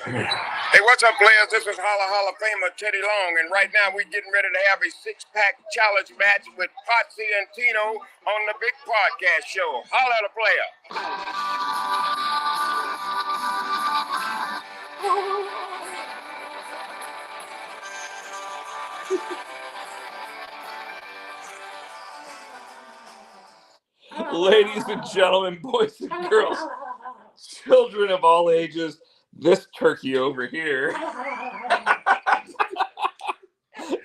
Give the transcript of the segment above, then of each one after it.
Hey, what's up, players? This is Hall of Famer Teddy Long, and right now we're getting ready to have a six-pack challenge match with Potsy and Tino on the big podcast show. Holla at a player. Ladies and gentlemen, boys and girls, children of all ages, this turkey over here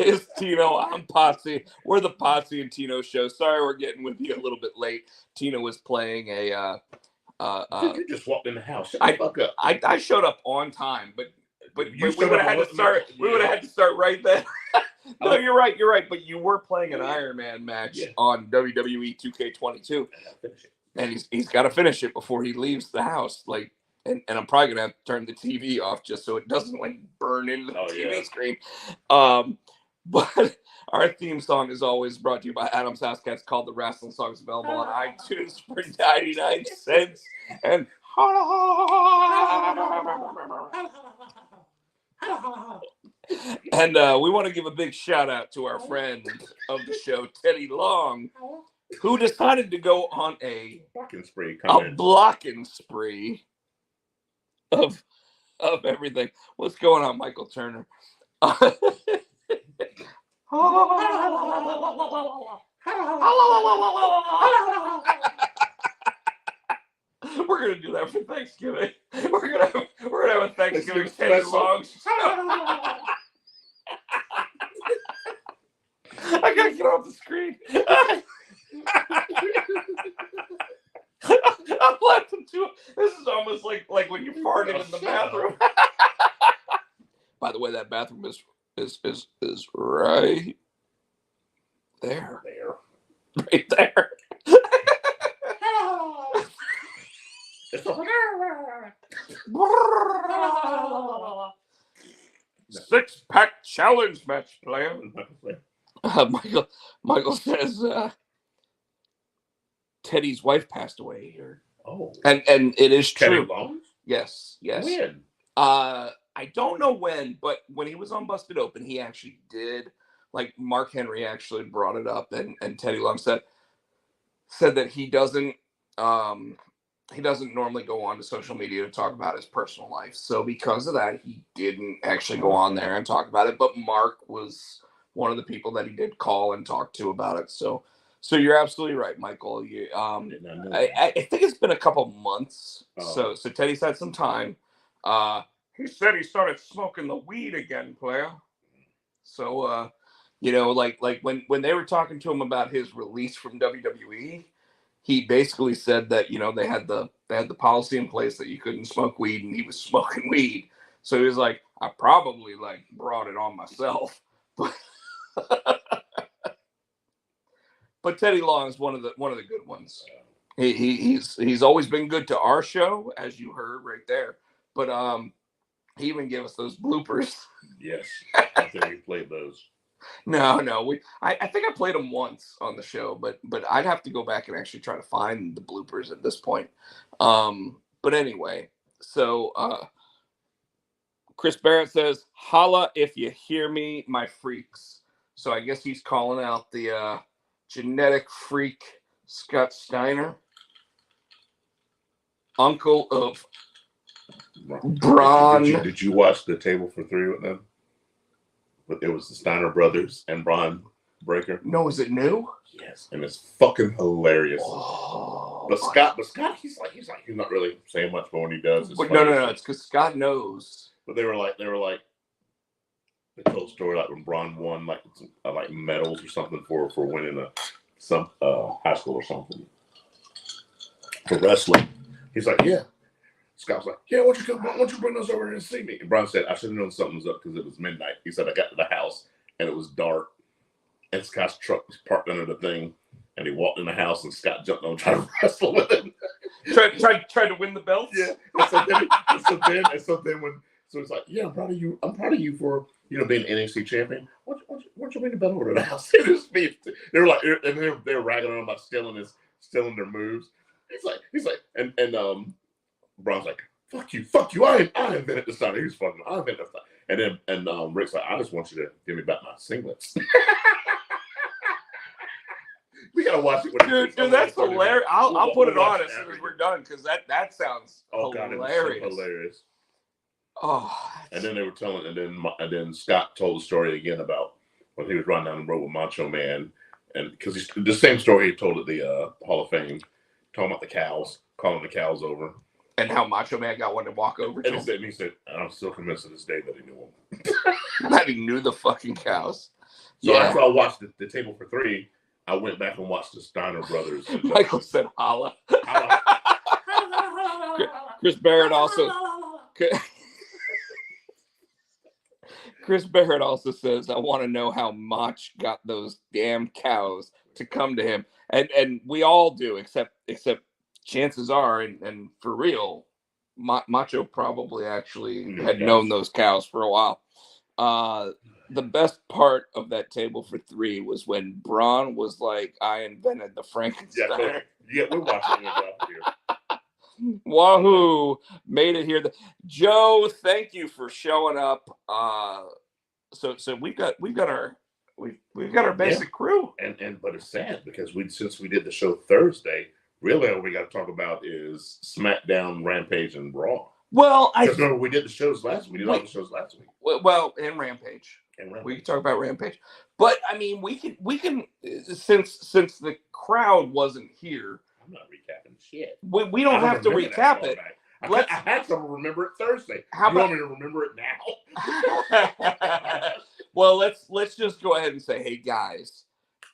is Tino. I'm Potsy. We're the Potsy and Tino show. Sorry we're getting with you a little bit late. Tino was playing a... you just walked in the house. Shut the fuck up. I showed up on time, but we would have had to start. We would have had to start right then. No, you're right. But you were playing an Iron Man match on WWE 2K22, and he's got to finish it before he leaves the house. Like, and I'm probably gonna have to turn the TV off just so it doesn't like burn into the TV screen. But our theme song is always brought to you by Adam's House Cats, called The Wrestling Songs, available on iTunes for 99 cents. And we want to give a big shout out to our friend of the show, Teddy Long, who decided to go on a blocking spree of everything. What's going on, Michael Turner? We're gonna do that for Thanksgiving. We're gonna have a Thanksgiving Teddy Long show. I gotta get off the screen. I'm laughing too. This is almost like when you farted in the bathroom. By the way, that bathroom is right there. Right there. Six-pack challenge match, player. Michael says Teddy's wife passed away here. Oh, and it is true. Yes. When? I don't know when, but when he was on Busted Open, he actually did. Like, Mark Henry actually brought it up, and Teddy Long said that he doesn't normally go on to social media to talk about his personal life. So because of that, he didn't actually go on there and talk about it. But Mark was one of the people that he did call and talk to about it. So you're absolutely right, Michael. I think it's been a couple months. So Teddy's had some time. He said he started smoking the weed again, player. So like when they were talking to him about his release from WWE, he basically said that they had the policy in place that you couldn't smoke weed, and he was smoking weed. So he was like, I probably brought it on myself. But Teddy Long is one of the good ones. He's always been good to our show, as you heard right there. But he even gave us those bloopers. Yes, I think we played those. No, I think I played them once on the show, but I'd have to go back and actually try to find the bloopers at this point. But anyway, so Chris Barrett says, "Holla if you hear me, my freaks." So I guess he's calling out the genetic freak Scott Steiner, uncle of Braun. Did you watch the Table for Three with them? But it was the Steiner brothers and Braun Breaker. No, is it new? Yes, and it's fucking hilarious. Oh, but Scott, he's not really saying much, but when he does, it's no, it's because Scott knows. But they told a story when Braun won like medals or something for winning some high school or something for wrestling. He's like, yeah. Scott was like, yeah, why don't you bring those over here and see me? And Braun said, I should have known something was up because it was midnight. He said, I got to the house and it was dark, and Scott's truck was parked under the thing, and he walked in the house and Scott jumped on and tried to wrestle with him. tried to win the belt? Yeah. So he's like, yeah, I'm proud of you. I'm proud of you for being NXT champion. Why don't you bring the belt over to the house? They were like, and they were ragging on him about stealing their moves. He's like, and Braun's like, fuck you. I invented the sign. He was fucking. I invented the sign. And then Rick's like, I just want you to give me back my singlets. We gotta watch it. Dude, that's hilarious. I'll put it on as soon as we're done because that sounds hilarious. God, it was so hilarious. Oh, and then they were telling, and then Scott told the story again about when he was riding down the road with Macho Man, and because he's the same story he told at the Hall of Fame, talking about the cows, calling the cows over, and how Macho Man got one to walk over to. And he said, I'm still convinced to this day that he knew him. That he knew the fucking cows. So after I watched the Table for Three, I went back and watched the Steiner Brothers. Michael said, "Holla." Chris Barrett also. Chris Barrett also says, "I want to know how Mach got those damn cows to come to him," and we all do, except chances are, and for real, Macho probably actually had known those cows for a while. The best part of that Table for Three was when Braun was like, "I invented the Frankenstein." Yeah, we're watching it here. Wahoo! Made it here. Joe, thank you for showing up. So we've got our basic crew. But it's sad because since we did the show Thursday, really all we got to talk about is SmackDown, Rampage, and Raw. Well, remember we did the shows last week. We did all the shows last week. Well, and Rampage. We can talk about Rampage, but I mean, we can since the crowd wasn't here. I'm not recapping shit. We don't have to recap it. I had to remember it Thursday. You want me to remember it now? Well, let's just go ahead and say, hey guys,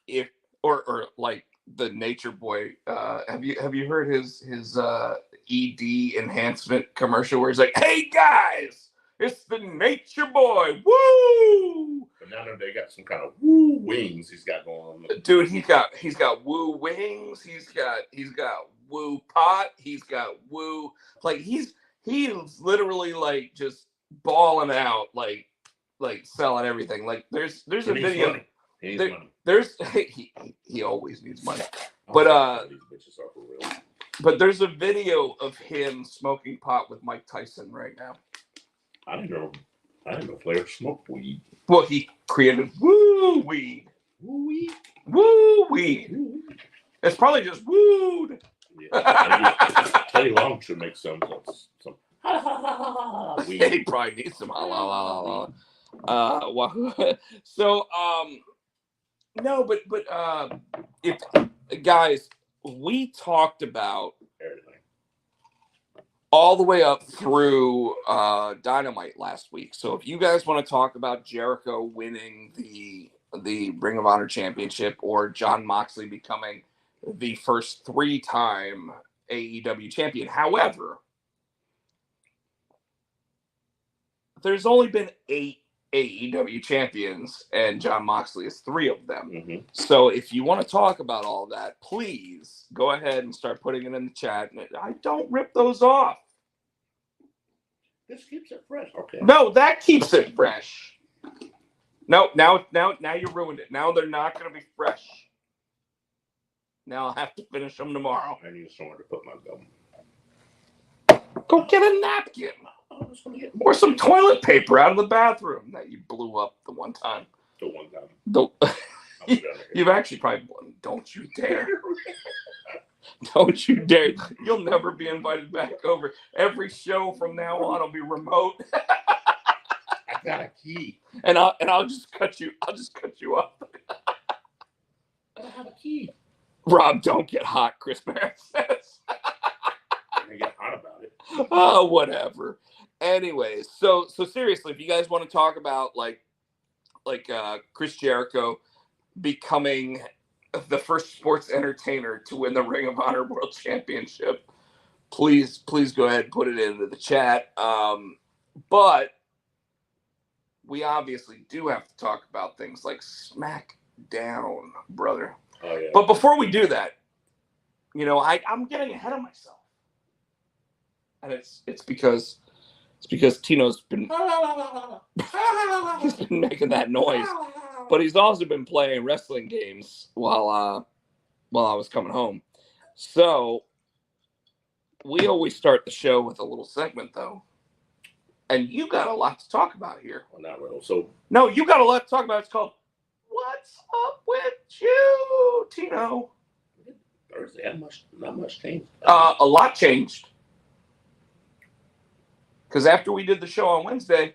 if or like the Nature Boy, have you heard his ED enhancement commercial where he's like, hey guys, it's the Nature Boy, woo! But now they got some kind of woo wings he's got going on. Dude, he's got woo wings, he's got woo pot, he's got woo, like he's literally like just balling out, like selling everything. Like there's a video. Money. He needs money. There's he always needs money. But these bitches are for real. But there's a video of him smoking pot with Mike Tyson right now. I didn't know Flair smoked weed. Well, he created woo weed. Woo weed. Woo weed. It's probably just wooed. Yeah. Teddy Long should make some weed. He probably needs some well, so no, but if guys, we talked about everything all the way up through Dynamite last week. So if you guys want to talk about Jericho winning the Ring of Honor Championship or Jon Moxley becoming the first 3-time AEW champion, however, there's only been 8 AEW champions, and Jon Moxley is 3 of them. Mm-hmm. So if you want to talk about all that, please go ahead and start putting it in the chat. I don't rip those off. This keeps it fresh. Okay. No, that keeps it fresh. No, now you ruined it. Now they're not going to be fresh. Now I'll have to finish them tomorrow. I need somewhere to put my gum. Go get a napkin. Or some toilet paper out of the bathroom that you blew up the one time. The one time. You've actually probably blown. Don't you dare. Don't you dare. You'll never be invited back over. Every show from now on will be remote. I got a key. And I'll just cut you off. I don't have a key. Rob, don't get hot, Chris Barrett says. I'm gonna get hot about it. Oh, whatever. Anyways, so seriously, if you guys want to talk about like Chris Jericho becoming the first sports entertainer to win the Ring of Honor World Championship, please go ahead and put it into the chat. But we obviously do have to talk about things like SmackDown, brother. Oh yeah. But before we do that, I'm getting ahead of myself, and it's because Tino's been he's been making that noise, but he's also been playing wrestling games while I was coming home. So we always start the show with a little segment, though. And you got a lot to talk about here. Well, not real. So no, you got a lot to talk about. It's called "What's Up with You, Tino?" Thursday had not much changed. A lot changed. Because after we did the show on Wednesday,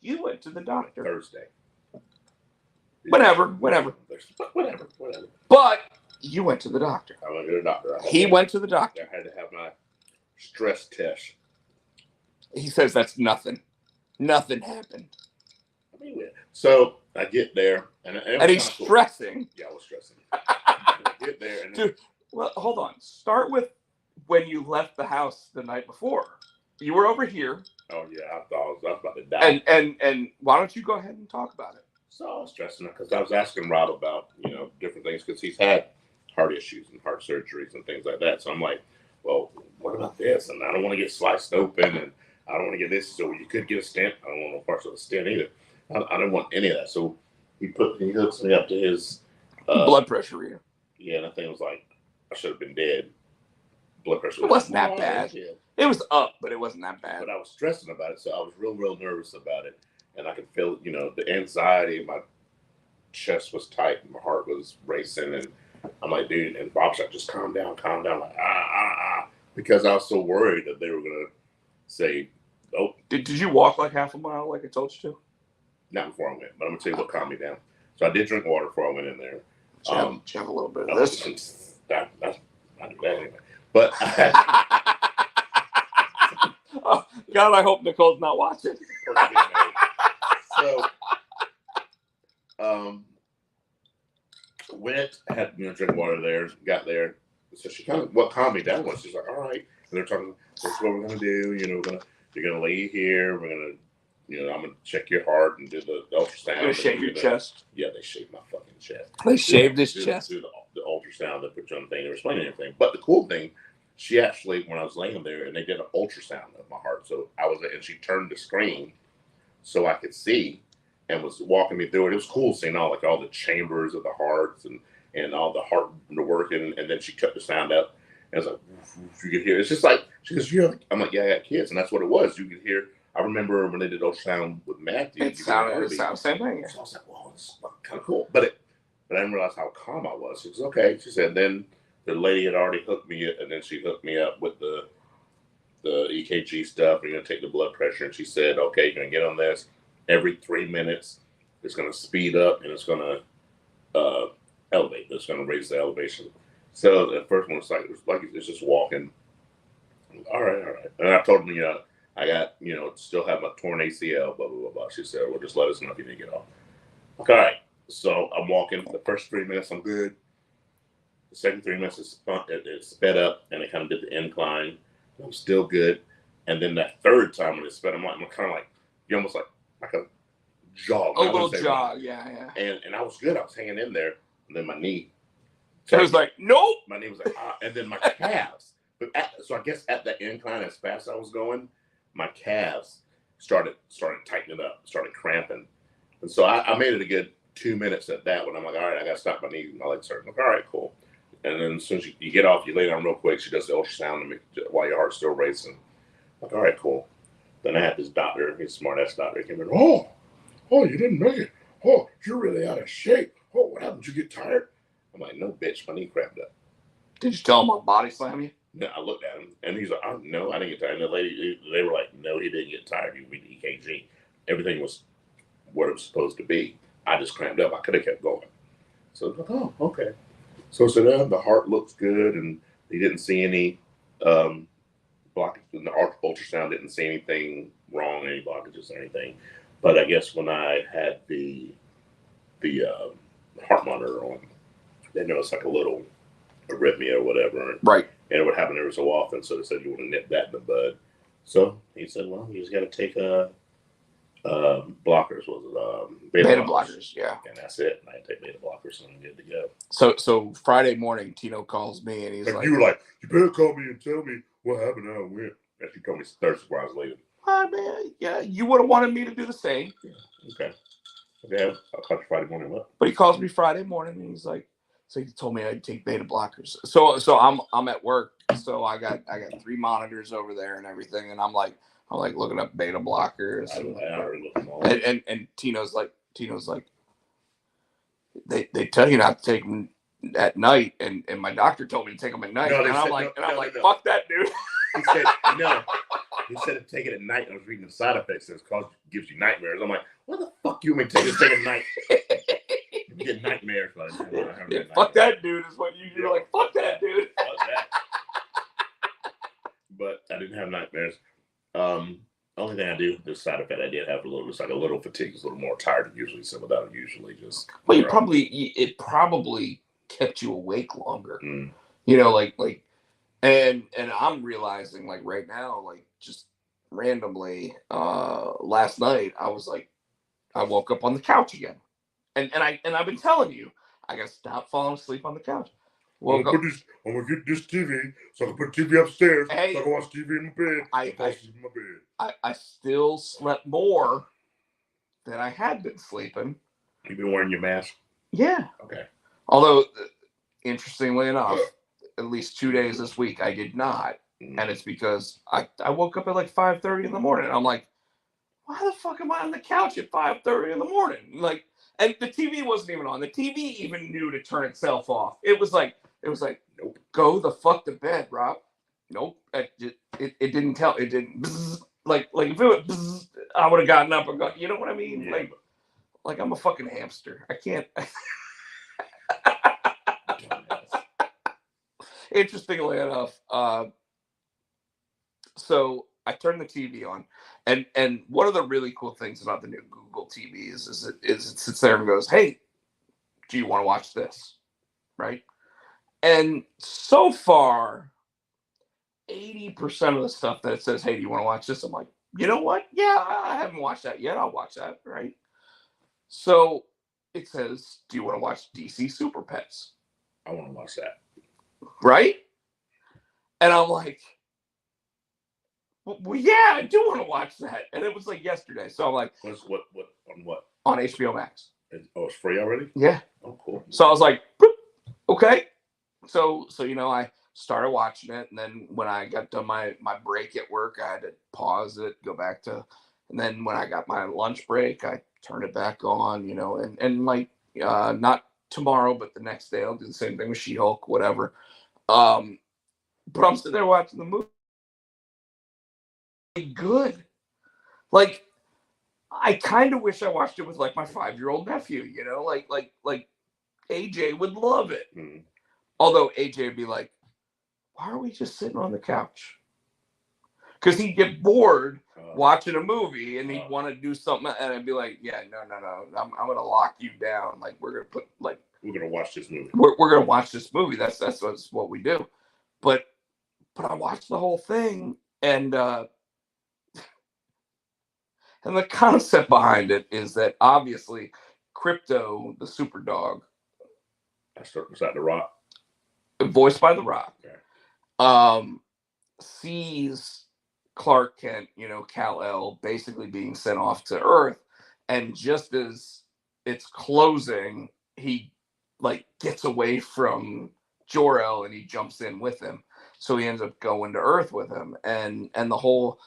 you went to the doctor. Thursday. Whatever. Whatever. But you went to the doctor. I went to the doctor. He went to the doctor. I had to have my stress test. He says that's nothing. Nothing happened. I mean, so I get there, and he's stressing. Cool. Yeah, I was stressing. I get there, and dude. Well, hold on. Start with when you left the house the night before. You were over here. Oh yeah, I thought I was about to die. And why don't you go ahead and talk about it? So I was stressing because I was asking Rob about different things because he's had heart issues and heart surgeries and things like that. So I'm like, well, what about this? And I don't want to get sliced open, and I don't want to get this. So you could get a stent. I don't want no parts of the stent either. I don't want any of that. So he hooks me up to his blood pressure reader. Yeah, and I think it was like I should have been dead. Blood pressure. It wasn't that bad. Yeah. It was up, but it wasn't that bad. But I was stressing about it, so I was real nervous about it, and I could feel the anxiety. My chest was tight, and my heart was racing, and I'm like, dude. And Bob's like, just calm down, like because I was so worried that they were gonna say, oh. Did you walk like half a mile like I told you to? Not before I went, but I'm gonna tell you what calmed me down. So I did drink water before I went in there. Have a little bit of this. That's I do that anyway. But oh, God, I hope Nicole's not watching. So went, had drink water there, got there. So she what calmed me down was she's like, all right. And they're talking, this is what we're gonna do, you're gonna lay here, we're gonna I'm gonna check your heart and do the ultrasound. They're gonna shave your chest. Yeah, they shaved my fucking chest. They shaved his chest. Do the ultrasound, they put you on the thing, they were explaining everything. But the cool thing, she actually, when I was laying there, and they did an ultrasound of my heart. So and she turned the screen so I could see and was walking me through it. It was cool seeing all the chambers of the hearts and all the heart working. And then she cut the sound up. And it's like, you could hear. It's just like, she goes, I'm like, yeah, I got kids. And that's what it was. You could hear. I remember when they did ultrasound with Matthew. It sounded the same thing. So I was like, wow, this is kind of cool. But I didn't realize how calm I was. She was okay. She said, then the lady had already hooked me up, and then she hooked me up with the EKG stuff. You're going to take the blood pressure. And she said, okay, you're going to get on this. Every 3 minutes, it's going to speed up, and it's going to elevate. It's going to raise the elevation. So the first one was like it's just walking. All right. And I told them, I got, still have my torn ACL, blah, blah, blah, blah. She said, well, just let us know if you need to get off. Okay, all right. So I'm walking. The first 3 minutes, I'm good. The second 3 minutes, it sped up, and it kind of did the incline. I'm still good. And then that third time when it sped, I'm kind of like, you almost like a jog. A little jog, yeah. And I was good. I was hanging in there. And then my knee. So it was like, nope. My knee was like, and then my calves. So I guess at the incline, as fast as I was going, my calves started tightening up, started cramping. And so I made it a good 2 minutes at that when I'm like, all right, I got to stop my knees. My legs started. I'm like, all right, cool. And then as soon as you get off, you lay down real quick. She does the ultrasound while your heart's still racing. I'm like, all right, cool. Then I had this doctor, he's a smart-ass doctor. He came in, oh, you didn't make it. Oh, you're really out of shape. Oh, what happened? Did you get tired? I'm like, no, bitch, my knee cramped up. Did you tell him I'll body slam you? No, I looked at him, and he's like, oh, no, I didn't get tired. And the lady, they were like, no, he didn't get tired. He beat the EKG. Everything was what it was supposed to be. I just cramped up. I could have kept going. So I was like, oh, okay. So the heart looks good, and he didn't see any blockage. The ultrasound didn't see anything wrong, any blockages or anything. But I guess when I had the heart monitor on, they noticed like a little arrhythmia or whatever. Right. And it would happen every so often. So they said you want to nip that in the bud. So he said, well, you just got to take blockers. Beta blockers, yeah. And that's it. And I take beta blockers, and I'm good to go. So Friday morning, Tino calls me, and he's like, you were like, you better call me and tell me what happened, how it went. And she told me Thursday before I was leaving. Man, yeah, you would have wanted me to do the same. Yeah. Okay, I'll call you Friday morning. What? But he calls me Friday morning, and he's like, So he told me I'd take beta blockers. So I'm at work. So I got 3 monitors over there and everything, and I'm like looking up beta blockers. I already looked them all. And Tino's like they tell you not to take them at night, and my doctor told me to take them at night. No, and I'm like, no. fuck that, dude. He said no. He said to take it at night. I was reading the side effects. It gives you nightmares. I'm like, what the fuck you want me to take this thing at night? You get nightmares. Fuck that, dude. Is what you're like. Fuck that, dude. Fuck that. But I didn't have nightmares. Only thing I do, the side effect I did have it's like a little fatigue, it's a little more tired than usually. Some of that are usually just. Well, it probably kept you awake longer. Mm. You know, like, and I'm realizing like right now, like just randomly, last night I was like, I woke up on the couch again, and I've been telling you, I gotta stop falling asleep on the couch. I'm gonna get this TV so I can put the TV upstairs. Hey, so I can watch TV in my bed. I still slept more than I had been sleeping. You've been wearing your mask? Yeah. Okay. Although, interestingly enough, at least 2 days this week I did not, and it's because I woke up at like 5:30 in the morning. I'm like, why the fuck am I on the couch at 5:30 in the morning? Like, and the TV wasn't even on. The TV even knew to turn itself off. It was like, nope, go the fuck to bed, Rob. Nope, it didn't tell. It didn't. Bzz, like if it was, bzz, I would have gotten up and gone. You know what I mean? Yeah. Like I'm a fucking hamster. I can't. Interestingly enough, so I turned the TV on, and one of the really cool things about the new Google TV is it sits there and goes, "Hey, do you want to watch this?" Right? And so far, 80% of the stuff that it says, "Hey, do you want to watch this?" I'm like, you know what? Yeah, I haven't watched that yet. I'll watch that, right? So it says, "Do you want to watch DC Super Pets?" I want to watch that. Right? And I'm like, well, yeah, I do want to watch that. And it was like yesterday. So I'm like, what on what? On HBO Max. It's free already? Yeah. Oh, cool. So I was like, okay. So I started watching it, and then when I got done my break at work, I had to pause it, go back to, and then when I got my lunch break, I turned it back on, and like not tomorrow, but the next day I'll do the same thing with She-Hulk, whatever. But I'm sitting there watching the movie. Good. Like, I kind of wish I watched it with like my 5-year-old nephew, like AJ would love it. Mm-hmm. Although AJ would be like, why are we just sitting on the couch? Because he'd get bored watching a movie and he'd want to do something, and I'd be like, yeah, no, I'm gonna lock you down. Like, we're gonna watch this movie. We're gonna watch this movie. That's what we do. But I watched the whole thing, and the concept behind it is that obviously Crypto, the super dog, was that The Rock? Voiced by The Rock. Okay. Sees Clark Kent, Kal-El, basically being sent off to Earth, and just as it's closing, he gets away from Jor-El and he jumps in with him. So he ends up going to Earth with him, and the whole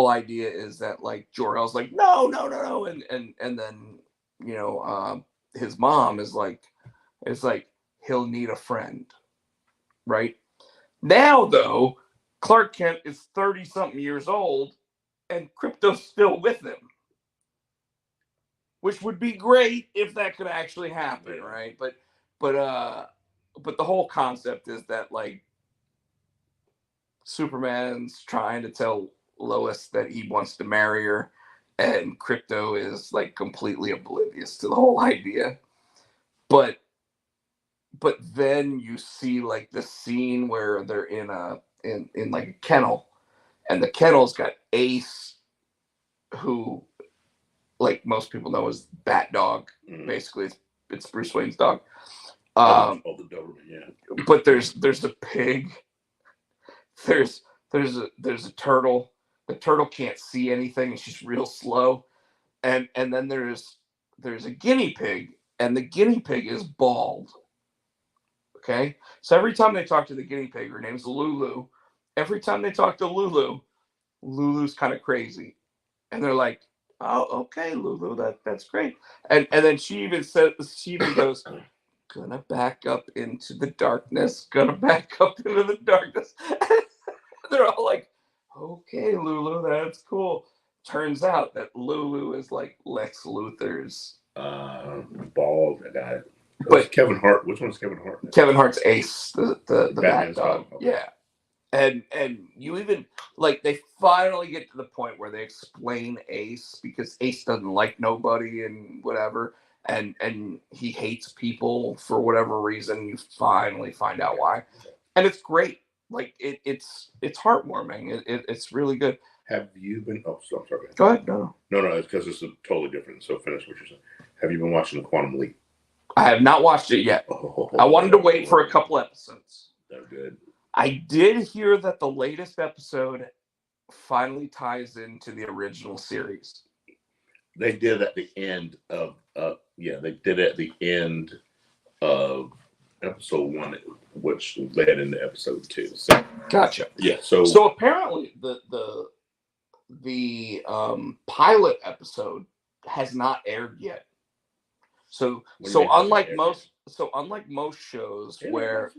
idea is that Jor-El's like no, and then his mom is like, he'll need a friend, right? Now though, Clark Kent is 30-something years old, and Crypto's still with him, which would be great if that could actually happen, right? But the whole concept is that Superman's trying to tell Lois that he wants to marry her, and Crypto is completely oblivious to the whole idea. But then you see the scene where they're in a kennel, and the kennel's got Ace, who most people know as Bat Dog. Basically it's Bruce Wayne's dog. The Doberman, yeah. But there's a pig. There's a turtle. The turtle can't see anything, and she's real slow. And then there's a guinea pig, and the guinea pig is bald. Okay, so every time they talk to the guinea pig, her name's Lulu. Every time they talk to Lulu, Lulu's kind of crazy, and they're like, "Oh, okay, Lulu, that's great." And then she even goes, "Gonna back up into the darkness. Gonna back up into the darkness." They're all like, "Okay, Lulu, that's cool." Turns out that Lulu is like Lex Luthor's bald guy. But Kevin Hart. Which one's Kevin Hart? Kevin Hart's Ace, the Bat Batman's Dog. dog. Yeah. And you even like they finally get to the point where they explain Ace because Ace doesn't like nobody and whatever, and he hates people for whatever reason. You finally find out why, and it's great. Like it's heartwarming. It's really good. Have you been? Oh, so, sorry. Go ahead. No. It's because it's totally different. So finish what you're saying. Have you been watching the Quantum Leap? I have not watched it yet. I wanted to wait for a couple episodes. They're good. I did hear that the latest episode finally ties into the original series. They did at the end of they did at the end of episode 1, which led into episode 2. So Gotcha. yeah. So apparently the pilot episode has not aired yet. So unlike most shows where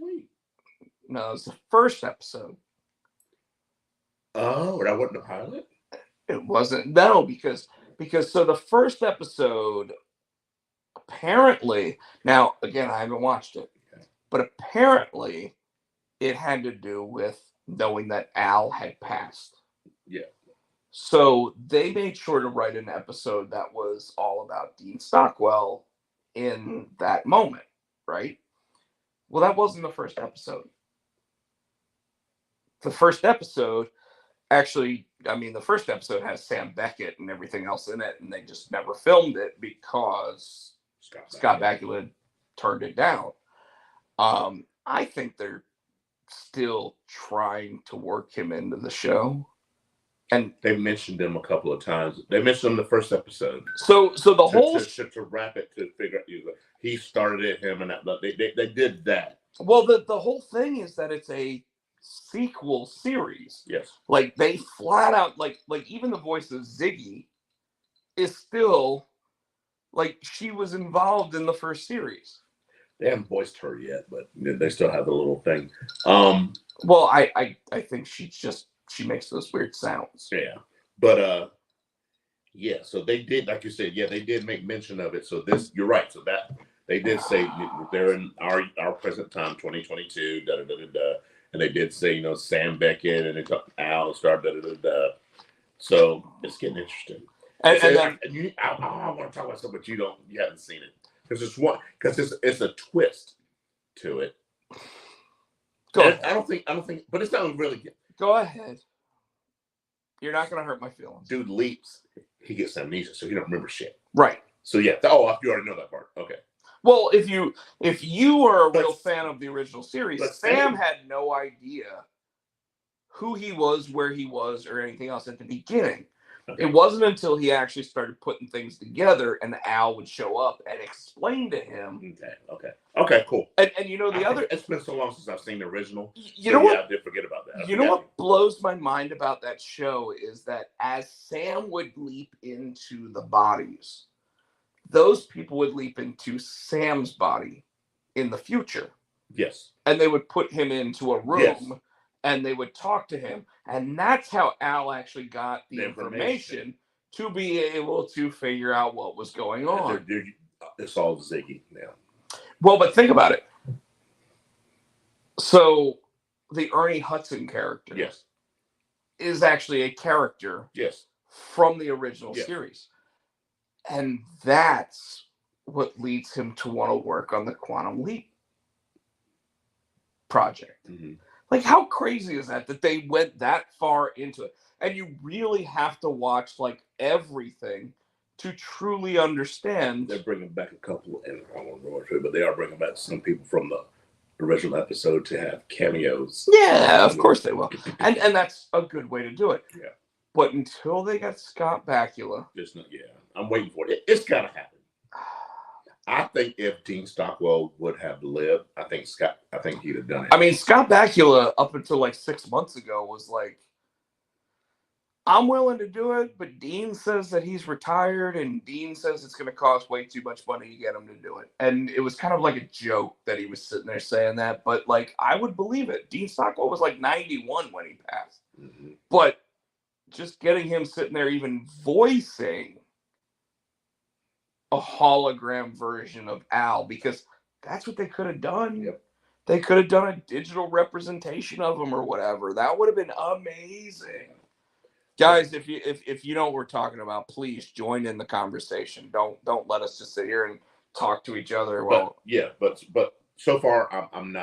no, it's the first episode. Oh, that wasn't the pilot? It wasn't. No, because so the first episode apparently, now again I haven't watched it, but apparently it had to do with knowing that Al had passed. Yeah. So they made sure to write an episode that was all about Dean Stockwell in that moment, right? Well, that wasn't the first episode. The first episode the first episode has Sam Beckett and everything else in it, and they just never filmed it because Scott Bakula turned it down. I think they're still trying to work him into the show. And they mentioned him a couple of times. They mentioned him in the first episode. So the whole to wrap it, to figure out he started it, him and that. They did that. Well, the whole thing is that it's a sequel series. Yes. Like they flat out like even the voice of Ziggy is still like she was involved in the first series. They haven't voiced her yet, but they still have the little thing. Well, I think she makes those weird sounds. Yeah. But yeah, so they did, like you said, they did make mention of it. So this, you're right. So that they did say they're in our present time, 2022, and they did say, Sam Beckett and they talked Al started So it's getting interesting. I want to talk about something, but you haven't seen it because it's a twist to it. I don't think, but it's not really. Go ahead. You're not going to hurt my feelings. Dude leaps. He gets amnesia, so he don't remember shit. Right. So yeah. Oh, you already know that part. Okay. Well, if you are a real fan of the original series, Sam had no idea who he was, where he was, or anything else at the beginning. Okay. It wasn't until he actually started putting things together and Al would show up and explain to him. Okay, cool. And the other... It's been so long since I've seen the original. You know what? I did forget about that. What blows my mind about that show is that as Sam would leap into the bodies, those people would leap into Sam's body in the future. Yes. And they would put him into a room and they would talk to him. And that's how Al actually got the information to be able to figure out what was going on. It's all Ziggy now. Well, but think about it. So the Ernie Hudson character is actually a character from the original series. And that's what leads him to want to work on the Quantum Leap project. Mm-hmm. Like, how crazy is that they went that far into it? And you really have to watch, everything to truly understand. They're bringing back a couple, and I won't go into it, but they are bringing back some people from the original episode to have cameos. Yeah, of course they will. And that's a good way to do it. Yeah. But until they got Scott Bakula. I'm waiting for it. It's got to happen. I think if Dean Stockwell would have lived, I think he'd have done it. I mean, Scott Bakula up until like 6 months ago was like, I'm willing to do it, but Dean says that he's retired, and Dean says it's going to cost way too much money to get him to do it. And it was kind of like a joke that he was sitting there saying that, but like I would believe it. Dean Stockwell was like 91 when he passed, but just getting him sitting there even voicing a hologram version of Al, because that's what they could have done. Yep. They could have done a digital representation of him or whatever. That would have been amazing. Guys, if you know what we're talking about, please join in the conversation. Don't let us just sit here and talk to each other. Well, but so far I'm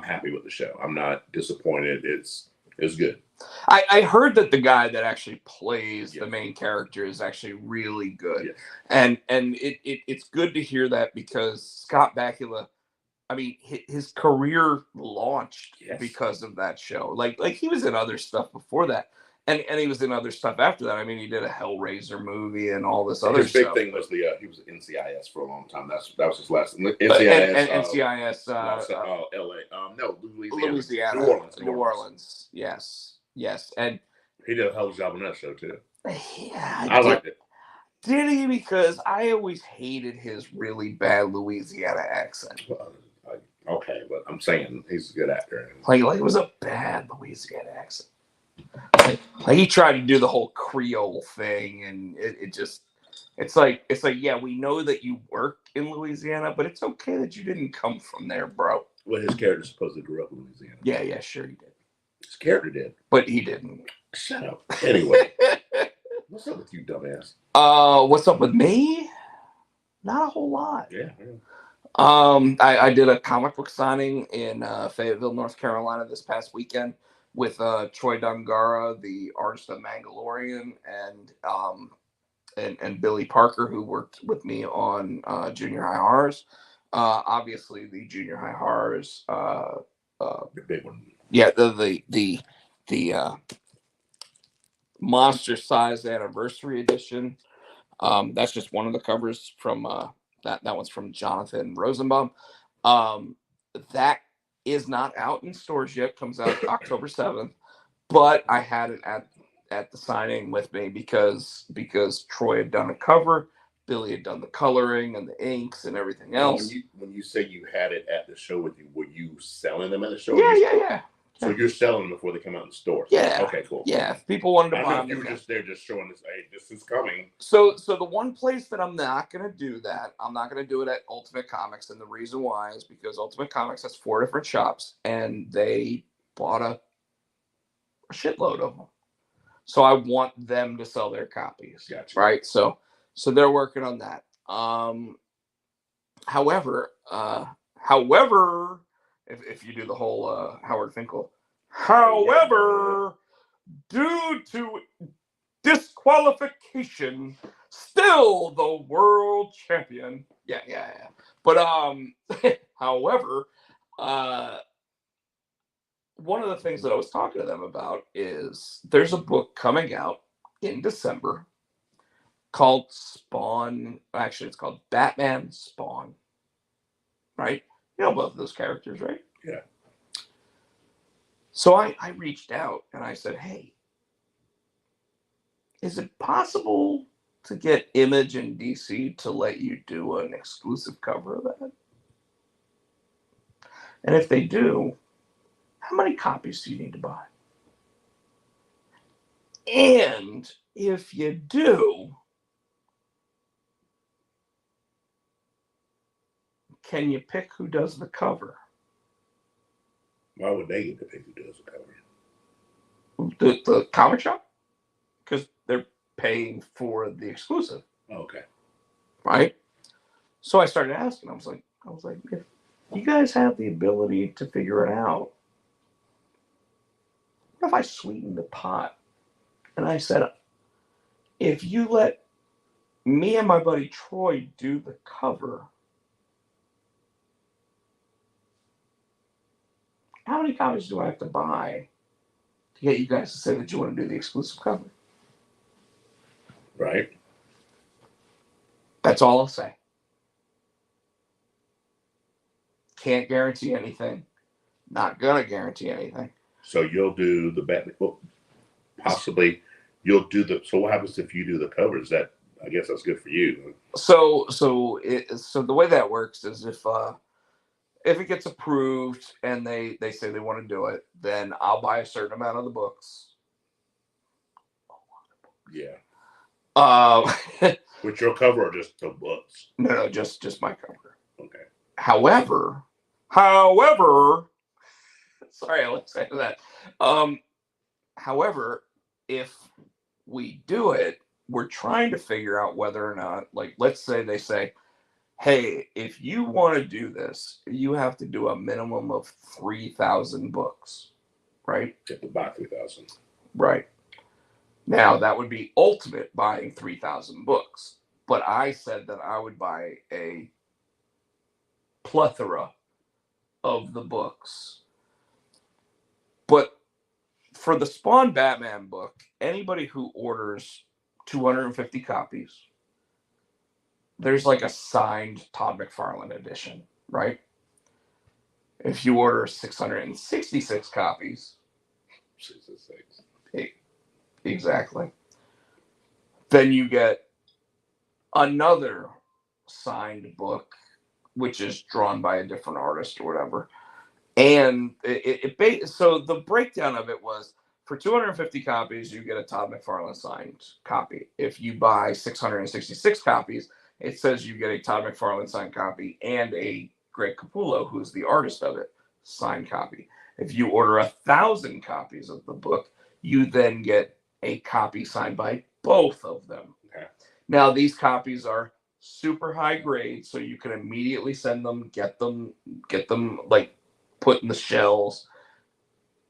happy with the show. I'm not disappointed. It's good. I heard that the guy that actually plays the main character is actually really good, and it's good to hear that, because Scott Bakula, I mean, his career launched because of that show. Like he was in other stuff before that, and he was in other stuff after that. I mean, he did a Hellraiser movie and all this other stuff. His big thing was he was NCIS for a long time. That was his last NCIS. And NCIS, LA. No, Louisiana, New Orleans. Yes, and he did a hell of a job on that show too. Yeah, I liked it. Did he? Because I always hated his really bad Louisiana accent. Okay, but I'm saying he's a good actor. Like it was a bad Louisiana accent. Like he tried to do the whole Creole thing, and it's like yeah, we know that you worked in Louisiana, but it's okay that you didn't come from there, bro. Well, his character supposedly grew up in Louisiana. Yeah, sure he did. His character did, but he didn't. Shut up. Anyway, what's up with you, dumbass? What's up with me? Not a whole lot. Yeah. I did a comic book signing in Fayetteville, North Carolina this past weekend with Troy Dungara, the artist of Mandalorian, and Billy Parker, who worked with me on Junior High Horrors. Obviously, the Junior High Horrors, the big one. Yeah, the monster size anniversary edition. That's just one of the covers from that one's from Jonathan Rosenbaum. That is not out in stores yet. Comes out October 7th, but I had it at the signing with me because Troy had done a cover, Billy had done the coloring and the inks and everything else. When you say you had it at the show with you, were you selling them at the show? Yeah. So you're selling them before they come out in the store. Yeah. Okay, cool. Yeah. If people wanted to buy them, you were just showing us, hey, this is coming. So the one place that I'm not going to do that, I'm not going to do it at Ultimate Comics, and the reason why is because Ultimate Comics has 4 different shops, and they bought a shitload of them. So I want them to sell their copies. Gotcha. Right. So they're working on that. However, if you do the whole Howard Finkel, however, due to disqualification, still the world champion. Yeah. But however, one of the things that I was talking to them about is there's a book coming out in December called Spawn. Actually, it's called Batman Spawn. Right? You know both of those characters, right? Yeah. So I reached out and I said, hey, is it possible to get Image and DC to let you do an exclusive cover of that? And if they do, how many copies do you need to buy? And if you do, can you pick who does the cover? Why would they get to pick who does the cover? The comic shop? Because they're paying for the exclusive. Okay. Right? So I started asking. I was like, if you guys have the ability to figure it out, what if I sweeten the pot? And I said, if you let me and my buddy Troy do the cover, how many copies do I have to buy to get you guys to say that you want to do the exclusive cover? Right. That's all I'll say. Can't guarantee anything. Not gonna guarantee anything. So you'll do the Batman. Well, possibly you'll do the. So what happens if you do the covers? That I guess that's good for you. So the way that works is if it gets approved and they say they want to do it, then I'll buy a certain amount of the books. Yeah. Uh, With your cover or just the books? no, just my cover. Okay. However, sorry, let's say that. However, if we do it, we're trying to figure out whether or not, like, let's say they say, hey, if you want to do this, you have to do a minimum of 3,000 books, right? You have to buy 3,000. Right. Now, that would be ultimate buying 3,000 books. But I said that I would buy a plethora of the books. But for the Spawn Batman book, anybody who orders 250 copies, there's like a signed Todd McFarlane edition, right? If you order 666 copies, 66. exactly, then you get another signed book, which is drawn by a different artist or whatever. And so the breakdown of it was for 250 copies, you get a Todd McFarlane signed copy. If you buy 666 copies, it says you get a Todd McFarlane signed copy and a Greg Capullo, who's the artist of it, signed copy. If you order 1,000 copies of the book, you then get a copy signed by both of them. Okay. Now, these copies are super high grade, so you can immediately send them, get them like put in the shells,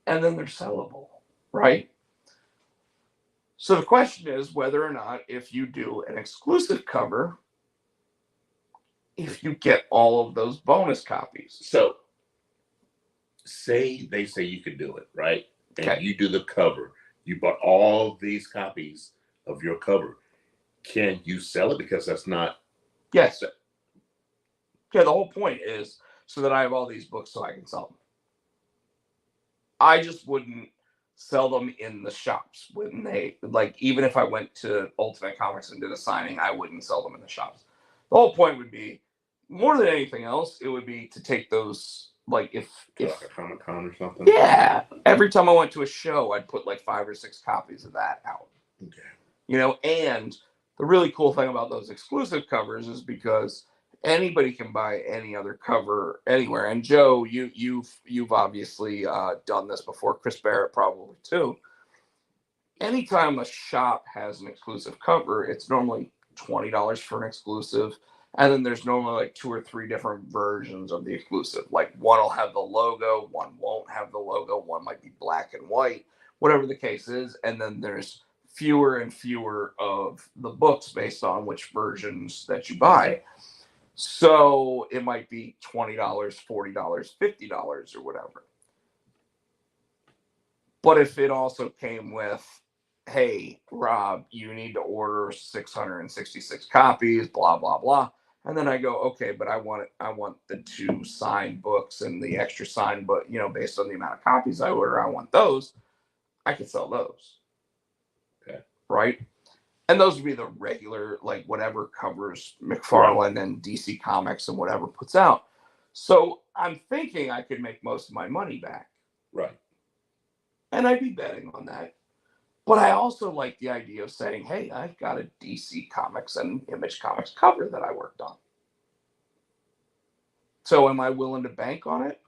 and then they're sellable, right? So the question is whether or not, if you do an exclusive cover, if you get all of those bonus copies. So say they say you could do it, right? And Okay. you do the cover. You bought all these copies of your cover. Can you sell it? Because that's not. Yes. Yeah, the whole point is so that I have all these books so I can sell them. I just wouldn't sell them in the shops, wouldn't they? Like, even if I went to Ultimate Comics and did a signing, I wouldn't sell them in the shops. The whole point would be, more than anything else, it would be to take those, like, if Like a Comic-Con or something? yeah, every time I went to a show, I'd put like 5 or 6 copies of that out. Okay. You know, and the really cool thing about those exclusive covers is because anybody can buy any other cover anywhere. And Joe, you've obviously done this before. Chris Barrett probably too. Anytime a shop has an exclusive cover, it's normally $20 for an exclusive, and then there's normally like 2 or 3 different versions of the exclusive. Like, one will have the logo, one won't have the logo, one might be black and white, whatever the case is. And then there's fewer and fewer of the books based on which versions that you buy. So it might be $20, $40, $50 or whatever. But if it also came with, hey, Rob, you need to order 666 copies, blah, blah, blah. And then I go, okay, but I want the 2 signed books and the extra signed book, you know, based on the amount of copies I order, I want those. I could sell those. Okay. Right? And those would be the regular, like, whatever covers McFarlane and DC Comics and whatever puts out. So I'm thinking I could make most of my money back. Right. And I'd be betting on that. But I also like the idea of saying, hey, I've got a DC Comics and Image Comics cover that I worked on. So am I willing to bank on it?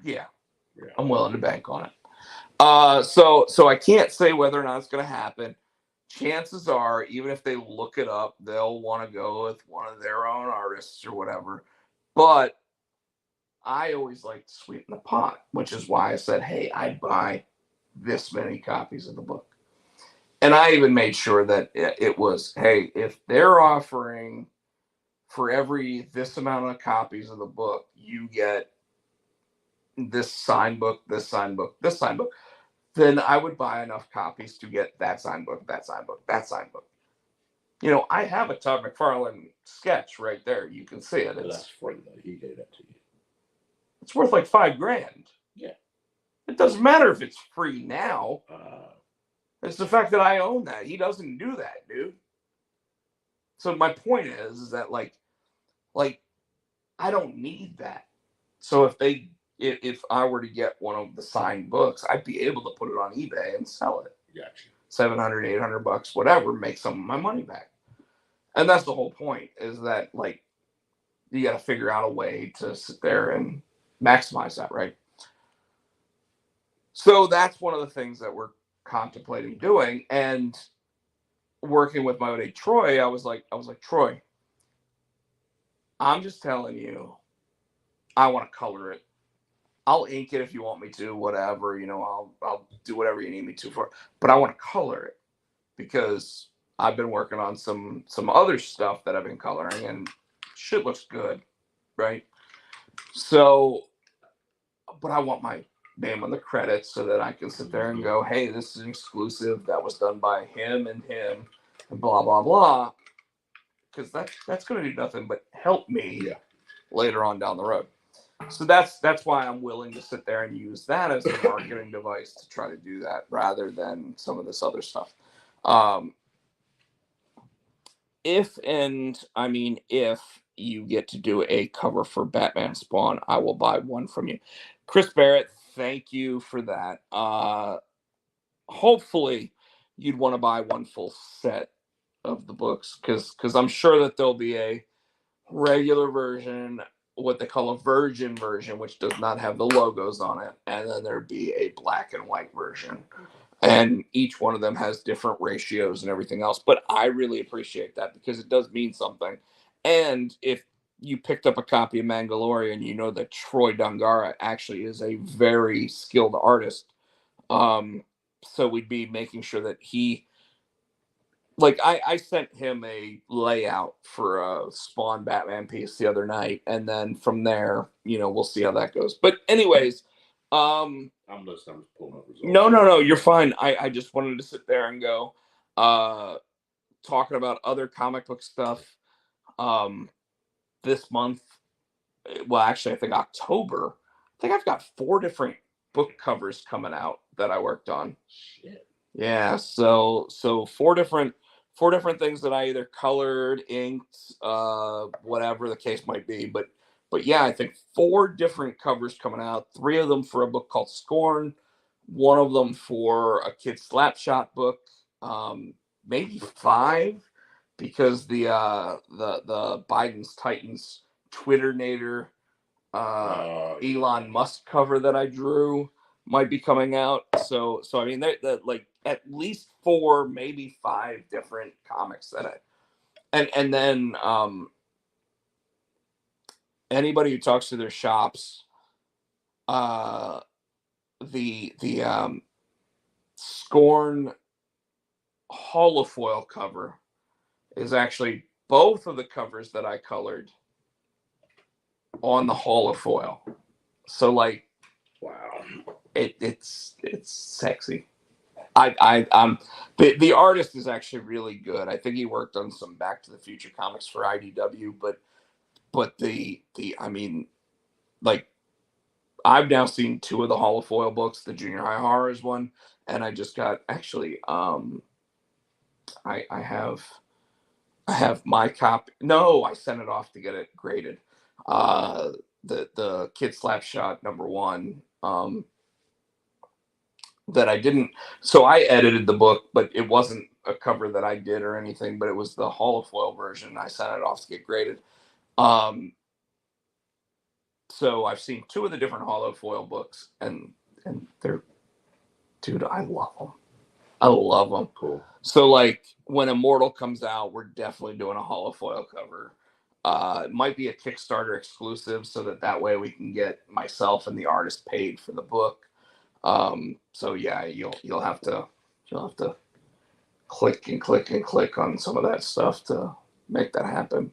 Yeah. I'm willing to bank on it. So I can't say whether or not it's going to happen. Chances are, even if they look it up, they'll want to go with one of their own artists or whatever. But I always like to sweeten the pot, which is why I said, hey, I'd buy this many copies of the book. And I even made sure that it was, hey, if they're offering for every this amount of copies of the book, you get this signed book, this signed book, this signed book, then I would buy enough copies to get that signed book, that signed book, that signed book. You know, I have a Todd McFarlane sketch right there. You can see it. But It's that's free though. He gave that to you. it's worth like $5,000. Yeah. It doesn't matter if it's free now. Uh, It's the fact that I own that. He doesn't do that, dude. So my point is that like I don't need that. So if I were to get one of the signed books, I'd be able to put it on eBay and sell it. gotcha. 700, 800 bucks, whatever, make some of my money back. And that's the whole point, is that like you got to figure out a way to sit there and maximize that, right? So that's one of the things that we're contemplating doing. And working with my buddy Troy, I was like, Troy, I'm just telling you, I want to color it. I'll ink it if you want me to, whatever, you know, I'll do whatever you need me to for it. But I want to color it because I've been working on some other stuff that I've been coloring and shit looks good, right? So, but I want my name on the credits so that I can sit there and go, hey, this is an exclusive that was done by him and blah blah blah, because that's going to do nothing but help me later on down the road. So that's why I'm willing to sit there and use that as a marketing device to try to do that rather than some of this other stuff. If you get to do a cover for Batman Spawn, I will buy one from you. Chris Barrett, thank you for that. Hopefully you'd want to buy one full set of the books because I'm sure that there'll be a regular version, what they call a virgin version, which does not have the logos on it, and then there'd be a black and white version. And each one of them has different ratios and everything else. But I really appreciate that because it does mean something. And if you picked up a copy of Mandalorian, you know that Troy Dungara actually is a very skilled artist. So we'd be making sure that he, like, I sent him a layout for a Spawn Batman piece the other night. And then from there, you know, we'll see how that goes. But anyways, I'm listening. I'm just pulling up results. No, you're fine. I just wanted to sit there and go talking about other comic book stuff this month. Well, actually, I think October. I think I've got 4 different book covers coming out that I worked on. Shit. Yeah, so 4 different things that I either colored, inked, whatever the case might be. But yeah, I think 4 different covers coming out. 3 of them for a book called Scorn. 1 of them for a kid's Slapshot book. Maybe 5 because the Biden's Titans Twitternator Elon Musk cover that I drew might be coming out. So I mean, they're like at least 4, maybe 5 different comics that and then anybody who talks to their shops, the Scorn holofoil cover is actually both of the covers that I colored on the holofoil. So like, wow, it's sexy. The artist is actually really good. I think he worked on some Back to the Future comics for IDW, but the I mean, like, I've now seen 2 of the holofoil books, the Junior High Horrors one, and I just got actually I have my copy. No, I sent it off to get it graded. The Kid Slapshot #1 that I didn't. So I edited the book, but it wasn't a cover that I did or anything. But it was the holofoil version. I sent it off to get graded. So I've seen 2 of the different holofoil books, and they're, dude, I love them. I love them. Cool. So like when Immortal comes out, we're definitely doing a holofoil cover. It might be a Kickstarter exclusive, so that way we can get myself and the artist paid for the book. So yeah, you'll have to click and click and click on some of that stuff to make that happen.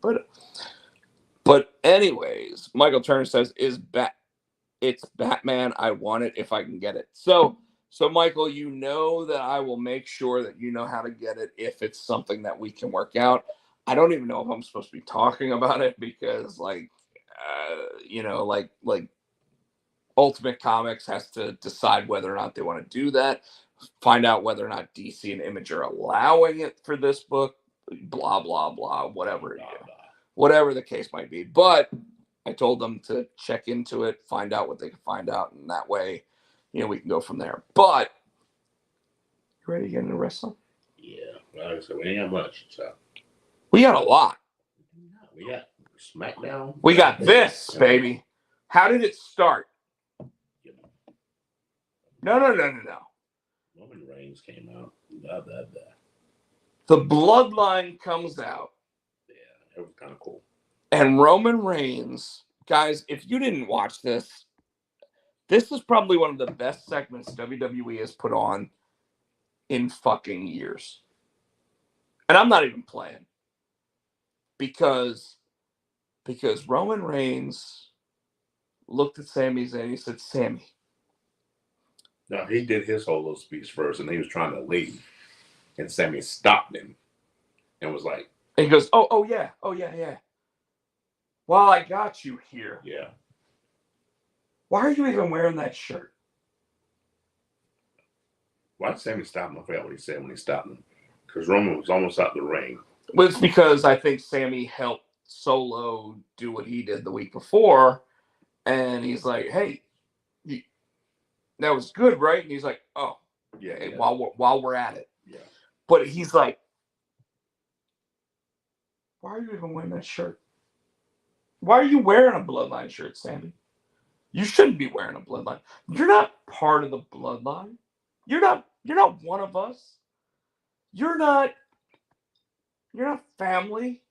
But anyways, Michael Turner says, it's Batman. I want it if I can get it. So So, Michael, you know that I will make sure that you know how to get it if it's something that we can work out. I don't even know if I'm supposed to be talking about it because, like, like Ultimate Comics has to decide whether or not they want to do that. Find out whether or not DC and Image are allowing it for this book. Blah blah blah. Whatever the case might be. But I told them to check into it, find out what they can find out, and that way, we can go from there. But you ready to get into wrestling? Yeah, like I said, we ain't got much. So we got a lot. We got SmackDown. We got this, baby. How did it start? No. Roman Reigns came out. Blah. The Bloodline comes out. Yeah, it was kind of cool. And Roman Reigns, guys, if you didn't watch this is probably one of the best segments WWE has put on in fucking years. And I'm not even playing. Because Roman Reigns looked at Sami Zayn and he said, Sammy. No, he did his whole little speech first, and he was trying to leave. And Sammy stopped him and was like... And he goes, oh, yeah. Well, I got you here. Yeah. Why are you even wearing that shirt? Why did Sammy stop him? I forgot what he said when he stopped him. Because Roman was almost out the ring. Well, it's because I think Sammy helped Solo do what he did the week before. And he's like, hey, that was good, right? And he's like, oh, yeah. While we're at it. Yeah. But he's like, why are you even wearing that shirt? Why are you wearing a Bloodline shirt, Sammy? You shouldn't be wearing a Bloodline. You're not part of the Bloodline. You're not one of us. You're not family.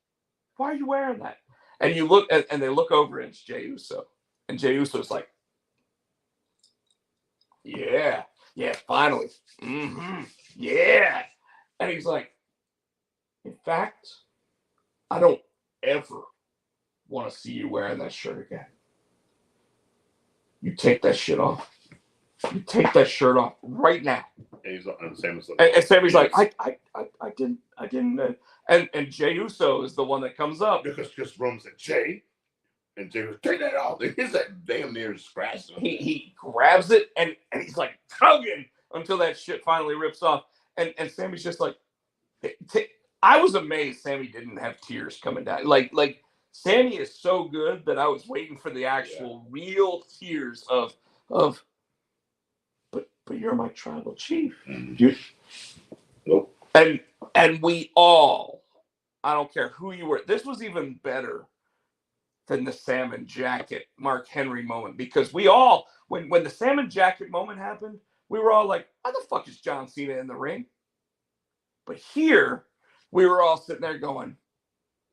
Why are you wearing that? And you look, and they look over, and it's Jey Uso. And Jey Uso's like, yeah, finally. Mm-hmm. Yeah. And he's like, in fact, I don't ever want to see you wearing that shirt again. You take that shit off. You take that shirt off right now. And Sammy's like, and Sammy's like, I didn't. And Jey Uso is the one that comes up. Because Roman said, Jey. And Jey goes, take that off. He's like damn near scratching. He grabs it and he's like tugging until that shit finally rips off. And Sammy's just like, I was amazed Sammy didn't have tears coming down. Like Sammy is so good that I was waiting for the actual real tears of but you're my tribal chief. Mm-hmm. Nope. And we all, I don't care who you were, this was even better than the salmon jacket Mark Henry moment, because we all, when the salmon jacket moment happened, we were all like, why the fuck is John Cena in the ring? But here, we were all sitting there going,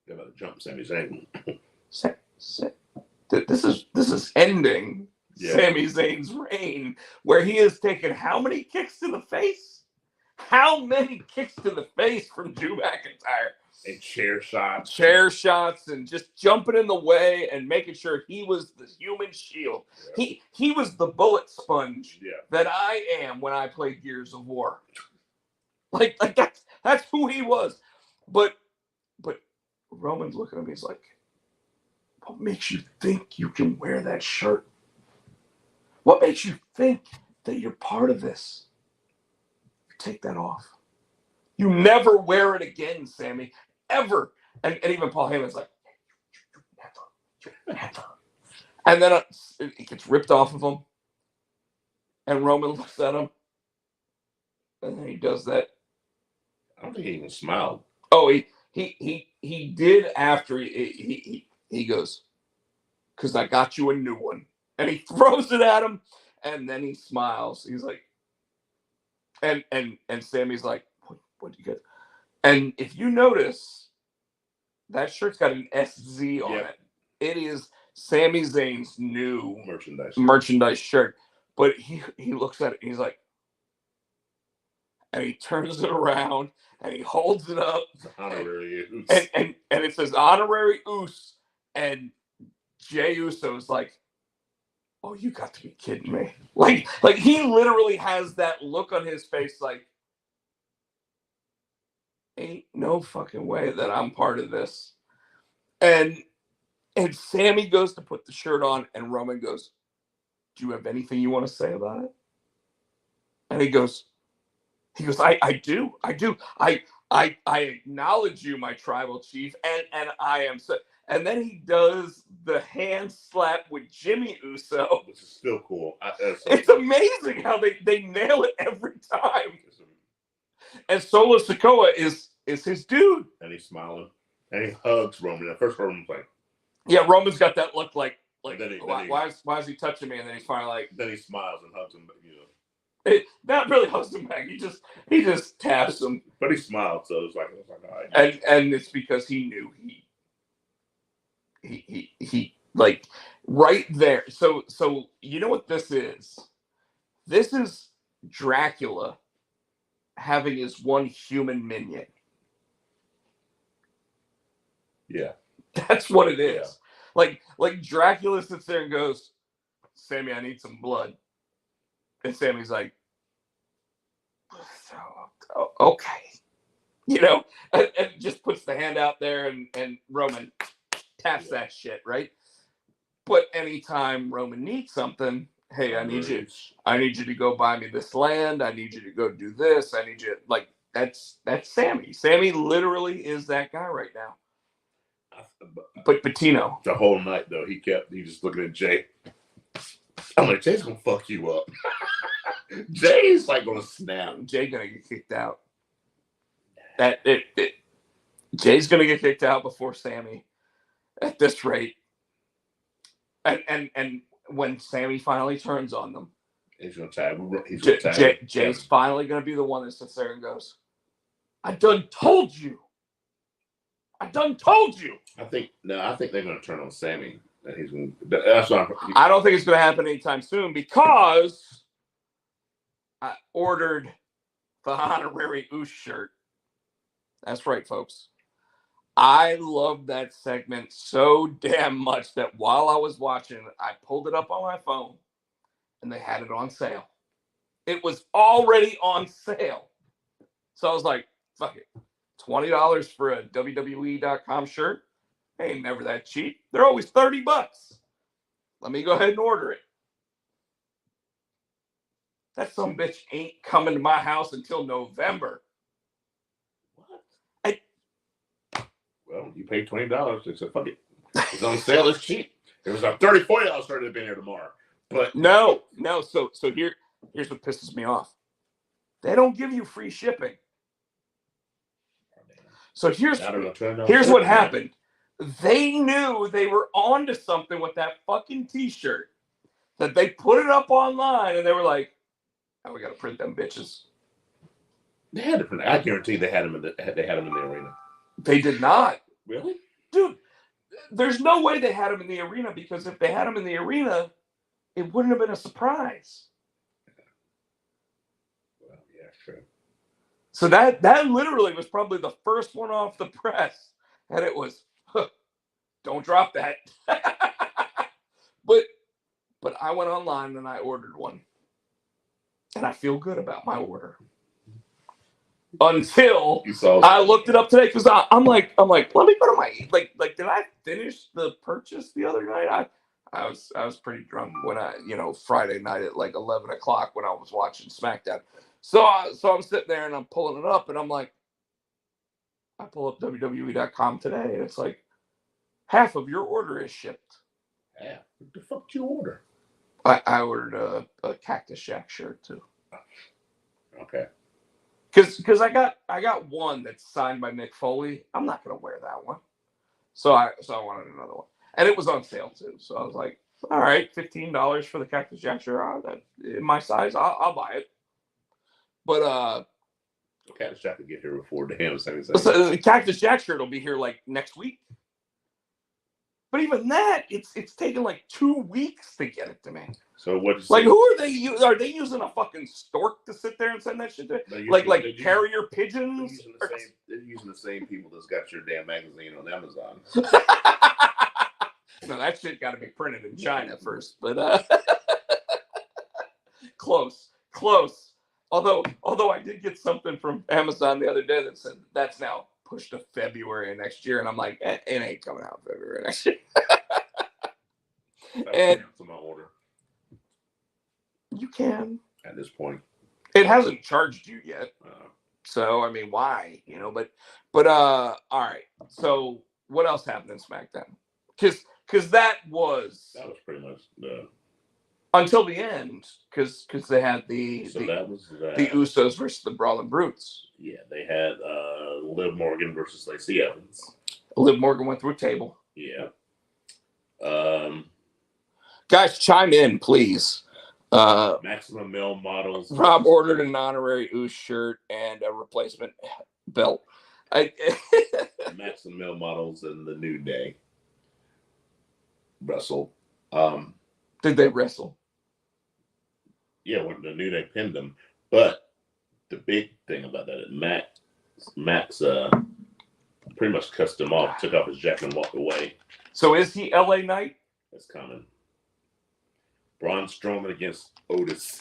they're about to jump Sami Zayn. This is ending Sami Zayn's reign, where he has taken how many kicks to the face? How many kicks to the face from Drew McIntyre? And chair shots and just jumping in the way and making sure he was the human shield. Yeah. He was the bullet sponge that I am when I played Gears of War. Like that's who he was. But Roman's looking at me, he's like, what makes you think you can wear that shirt? What makes you think that you're part of this? Take that off. You never wear it again, Sammy. Ever. And even Paul Heyman's like, never. And then it gets ripped off of him. And Roman looks at him. And then he does that. I don't think he even smiled. Oh, he did after he goes, because I got you a new one. And he throws it at him. And then he smiles. He's like, and Sammy's like, what do you get? And if you notice, that shirt's got an SZ on it. It is Sami Zayn's new merchandise shirt. But he looks at it and he's like, and he turns it around and he holds it up. Honorary Oos. And it says honorary Oos. And Jey Uso's like, oh, you got to be kidding me. Like he literally has that look on his face like, ain't no fucking way that I'm part of this. And Sammy goes to put the shirt on, and Roman goes, do you have anything you want to say about it? And he goes, I do. I acknowledge you, my tribal chief, and I am so. And then he does the hand slap with Jimmy Uso. Which is still cool. It's amazing how they nail it every time. And Solo Sikoa is his dude. And he's smiling. And he hugs Roman. At first, Roman's like, yeah, Roman's got that look like why is he touching me? And then he's finally like, then he smiles and hugs him, not really hugs him back. He just taps him. But he smiled, so it's like all right. And it's because he knew he like right there. So you know what this is? This is Dracula having his one human minion. Yeah. That's what it is. Yeah. Like Dracula sits there and goes, Sammy, I need some blood. And Sammy's like, okay. You know, and just puts the hand out there, and Roman taps that shit, right? But anytime Roman needs something, hey, I need you to go buy me this land. I need you to go do this. I need you, like, that's Sammy. Sammy literally is that guy right now. But Tino. The whole night, though, he just looking at Jay. I'm like, Jay's gonna fuck you up. Jay's like gonna snap. Jay's gonna get kicked out. Jay's gonna get kicked out before Sammy at this rate. And when Sammy finally turns on them, he's gonna tag. Jay's finally gonna be the one that sits there and goes, I done told you. I think they're gonna turn on Sammy. And he's gonna. That's what I don't think it's gonna happen anytime soon because I ordered the honorary Oos shirt. That's right, folks. I love that segment so damn much that while I was watching, I pulled it up on my phone and they had it on sale. It was already on sale. So I was like, fuck it. $20 for a WWE.com shirt? Ain't never that cheap. They're always $30. Let me go ahead and order it. That some bitch ain't coming to my house until November. Well, you paid $20. They said, fuck it. It's on sale. It's cheap. It was like $30, $40 started to be here tomorrow. But no. So here's what pisses me off. They don't give you free shipping. So here's what happened. They knew they were onto something with that fucking T-shirt. That they put it up online and they were like, "Oh, we gotta print them bitches." They had to print. I guarantee they had them in the arena. They did not. Really? Dude, there's no way they had them in the arena because if they had them in the arena, it wouldn't have been a surprise. Well, yeah, true. So that literally was probably the first one off the press. And it was, don't drop that. But I went online and I ordered one. And I feel good about my order. Until I looked it up today because I'm like, let me go to my like. Did I finish the purchase the other night? I was pretty drunk when Friday night at like 11 o'clock when I was watching SmackDown. So I'm sitting there and I'm pulling it up and I'm like, I pull up WWE.com today and it's like half of your order is shipped. Yeah, what the fuck did you order? I ordered a Cactus Jack shirt too. Okay. Because I got one that's signed by Mick Foley. I'm not gonna wear that one. So I wanted another one. And it was on sale too. So I was like, all right, $15 for the Cactus Jack shirt. In my size, I'll buy it. But Cactus Jack will get here before damn second. So the Cactus Jack shirt will be here like next week. But even that, it's taken like 2 weeks to get it to me. So what? Like, who are they using? Are they using a fucking stork to sit there and send that shit to? Like carrier pigeons? They're using the same people that's got your damn magazine on Amazon. No, that shit got to be printed in China first. But close. Although I did get something from Amazon the other day that said that's now pushed to February of next year, and I'm like, it ain't coming out February next year. And cancel my order you can. at this point. It hasn't charged you yet. So I mean, why? But all right. So what else happened in SmackDown? Because that was pretty much the until the end. Because they had that was the Usos versus the Brawling Brutes. Yeah, they had Liv Morgan versus Lacey Evans. Liv Morgan went through a table. Yeah. Guys, chime in, please. Maximum Male Models. Rob ordered an honorary Uso shirt and a replacement belt. Maximum Male Models and the New Day wrestled. Did they wrestle? Yeah, when the New Day pinned them. But the big thing about that is Max pretty much cussed him off, took off his jacket and walked away. So is he LA Knight? That's coming. Braun Strowman against Otis.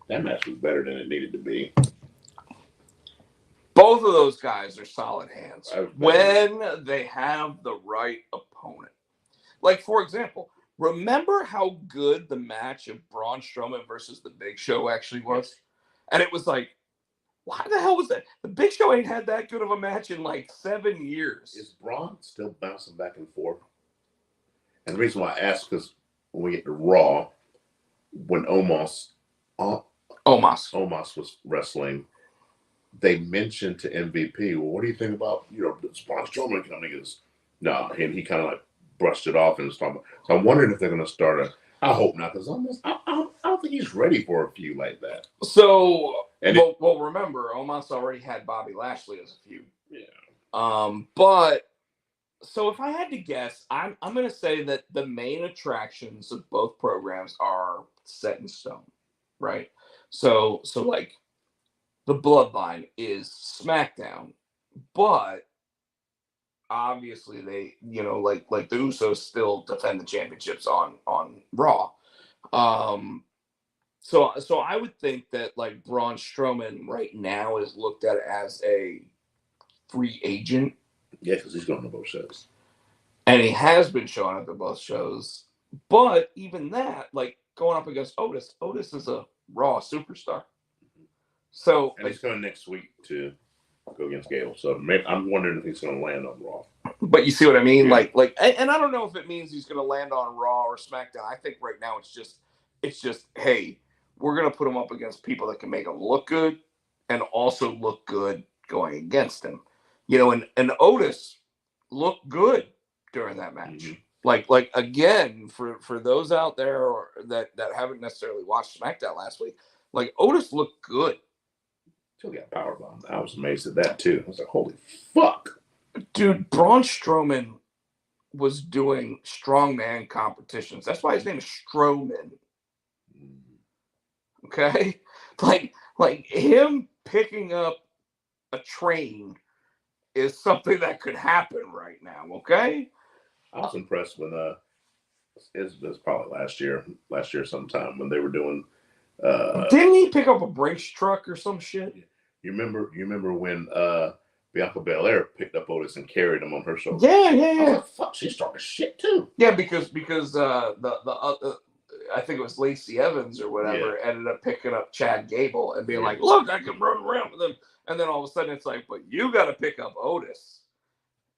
That match was better than it needed to be. Both of those guys are solid hands when they have the right opponent. Like, for example, remember how good the match of Braun Strowman versus the Big Show actually was? And it was like, why the hell was that? The Big Show ain't had that good of a match in like 7 years. Is Braun still bouncing back and forth? And the reason why I ask because when we get to Raw, when Omos was wrestling, they mentioned to MVP, well, what do you think about, Braun Strowman coming against? No, and he kind of like brushed it off and was talking about. So I'm wondering if they're going to start I hope not, because I don't think he's ready for a feud like that. So, remember, Omos already had Bobby Lashley as a feud. Yeah. But so if I had to guess, I'm going to say that the main attractions of both programs are set in stone, right? So like the Bloodline is SmackDown, but obviously they, like the Usos still defend the championships on Raw. So I would think that like Braun Strowman right now is looked at as a free agent. Yeah, because he's going to both shows. And he has been showing up at both shows. But even that, like going up against Otis is a Raw superstar. So and he's coming next week to go against Gable. So maybe, I'm wondering if he's going to land on Raw. But you see what I mean? Yeah. Like, and I don't know if it means he's going to land on Raw or SmackDown. I think right now it's just, hey, we're going to put him up against people that can make him look good and also look good going against him. And Otis looked good during that match. Mm-hmm. Like again, for those out there that haven't necessarily watched SmackDown last week, like Otis looked good. Still got powerbomb. I was amazed at that too. I was like, holy fuck. Dude, Braun Strowman was doing strongman competitions. That's why his name is Strowman. Okay? Like him picking up a train is something that could happen right now, okay? I was impressed when it was probably last year sometime when they were doing didn't he pick up a Brinks truck or some shit? You remember when Bianca Belair picked up Otis and carried him on her shoulder? Yeah. I was like, fuck, she's talking shit too. Yeah, because the I think it was Lacey Evans or whatever ended up picking up Chad Gable and being like, look, I can run around with him. And then all of a sudden it's like, but you got to pick up Otis.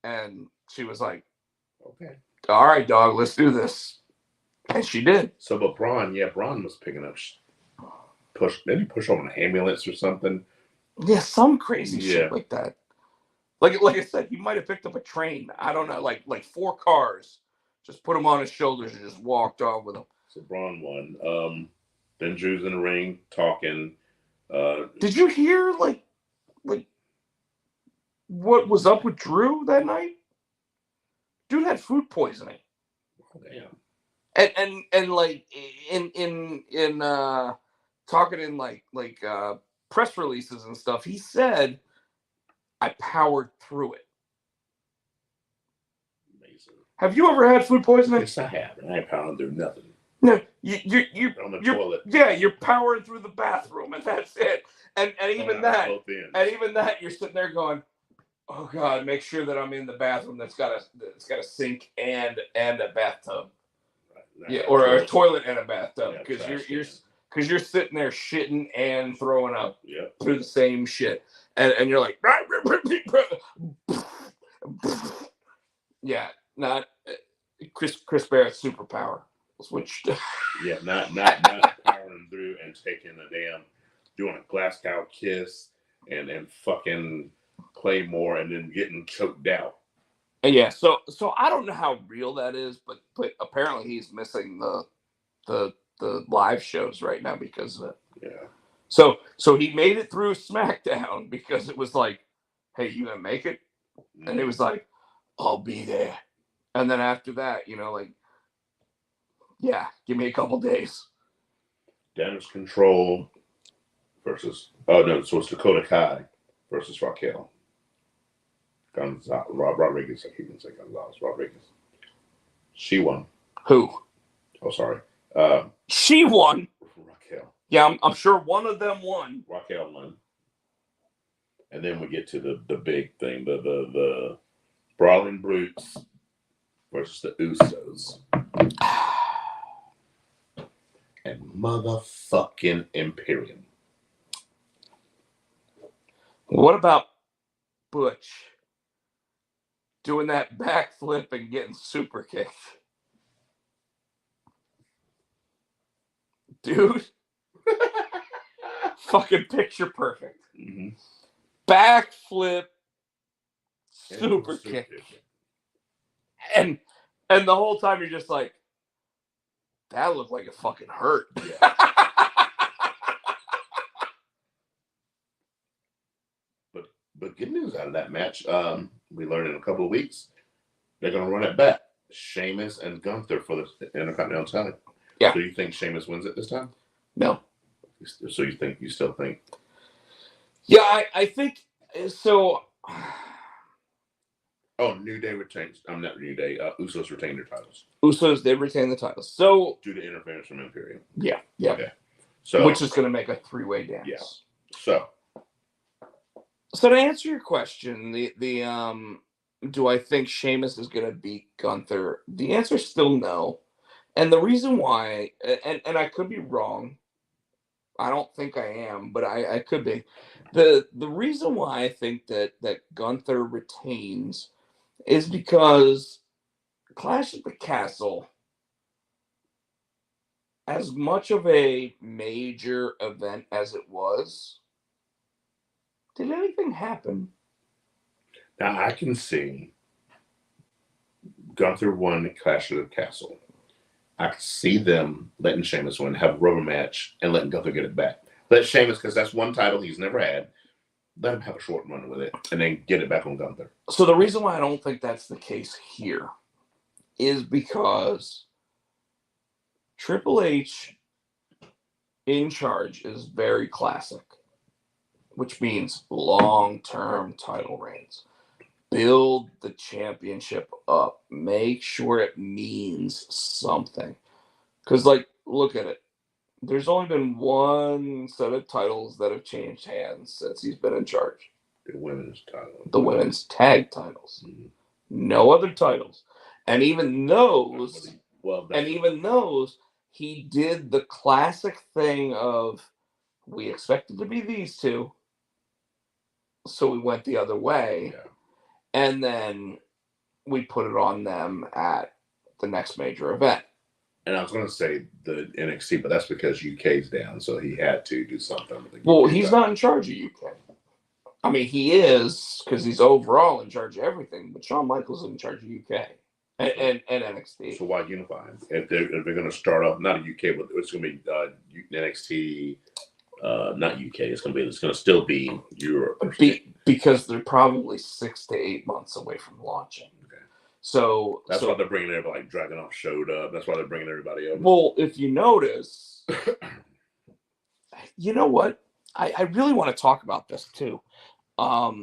And she was like, okay, all right, dog, let's do this. And she did. So, but Braun was picking up did he push on an ambulance or something? Yeah, some crazy shit like that. Like I said, he might have picked up a train. I don't know, like 4 cars. Just put him on his shoulders and just walked off with him. So Braun won. Then Drew's in the ring talking. Did you hear like what was up with Drew that night? Dude had food poisoning. Oh, damn. And like in talking in like press releases and stuff, he said, I powered through it. Amazing. Have you ever had food poisoning? Yes, I have. And I ain't powered through nothing. No, you on the you're, toilet. yeah, you're powering through the bathroom, and that's it. And even that, both ends. and even that, you're sitting there going, "Oh God, make sure that I'm in the bathroom that's got a sink and a bathtub, yeah, or a toilet and a bathtub, because you're sitting there shitting and throwing up through the same shit, and you're like, yeah, not Chris Barrett's superpower. Which yeah, not powering through and taking a damn doing a Glasgow kiss and fucking Claymore and then getting choked out. Yeah, so I don't know how real that is, but apparently he's missing the live shows right now because of it. Yeah. So he made it through SmackDown because it was like, hey, you gonna make it? And he was like, I'll be there. And then after that, like, yeah, give me a couple days. Damage Control versus so it's Dakota Kai versus Raquel. Rodriguez, I keep going to say Gonzalez. Rodriguez. She won. Who? Oh, sorry. She won. Raquel. Yeah, I'm sure one of them won. Raquel won. And then we get to the big thing, the Brawling Brutes versus the Usos. And motherfucking Imperium. What about Butch doing that backflip and getting super kicked? Dude. Fucking picture perfect. Mm-hmm. Backflip, super kick. And the whole time you're just like, that looked like it fucking hurt. Yeah. But good news out of that match. We learned in a couple of weeks they're gonna run it back. Sheamus and Gunther for the Intercontinental title. Yeah. So you think Sheamus wins it this time? No. So you still think? Yeah, I think so. Oh, New Day retains. I'm not New Day. Usos retained their titles. Usos did retain the titles. So due to interference from Imperium. Yeah. Okay. So which is going to make a three-way dance. Yeah. So to answer your question, the do I think Sheamus is going to beat Gunther? The answer is still no. And the reason why, and I could be wrong. I don't think I am, but I could be. The reason why I think that Gunther retains is because Clash at the Castle, as much of a major event as it was, did anything happen? now I can see Gunther won Clash of the Castle. I can see them letting Sheamus win, have a rubber match, and letting Gunther get it back. Let Sheamus, because that's one title he's never had, let him have a short run with it, and then get it back on Gunther. So the reason why I don't think that's the case here is because Triple H in charge is very classic, which means long-term title reigns. Build the championship up. Make sure it means something. Because, like, look at it. There's only been one set of titles that have changed hands since he's been in charge. The women's title. The women's tag titles. Mm-hmm. No other titles. And even those, he did the classic thing of, we expected to be these two, so we went the other way. Yeah. And then we put it on them at the next major event. And I was going to say the NXT, but that's because UK's down, so he had to do something. With the well, he's not in charge of UK. I mean, he is, because he's overall in charge of everything, but Shawn Michaels is in charge of UK and NXT. So why unify him? If they're going to start off, not a UK, but it's going to be NXT, not UK. It's going to still be Europe. Because they're probably 6 to 8 months away from launching. Okay. So that's why they're bringing everybody. Like Dragunov showed up. That's why they're bringing everybody over. Well, if you notice, you know what? I really want to talk about this too. How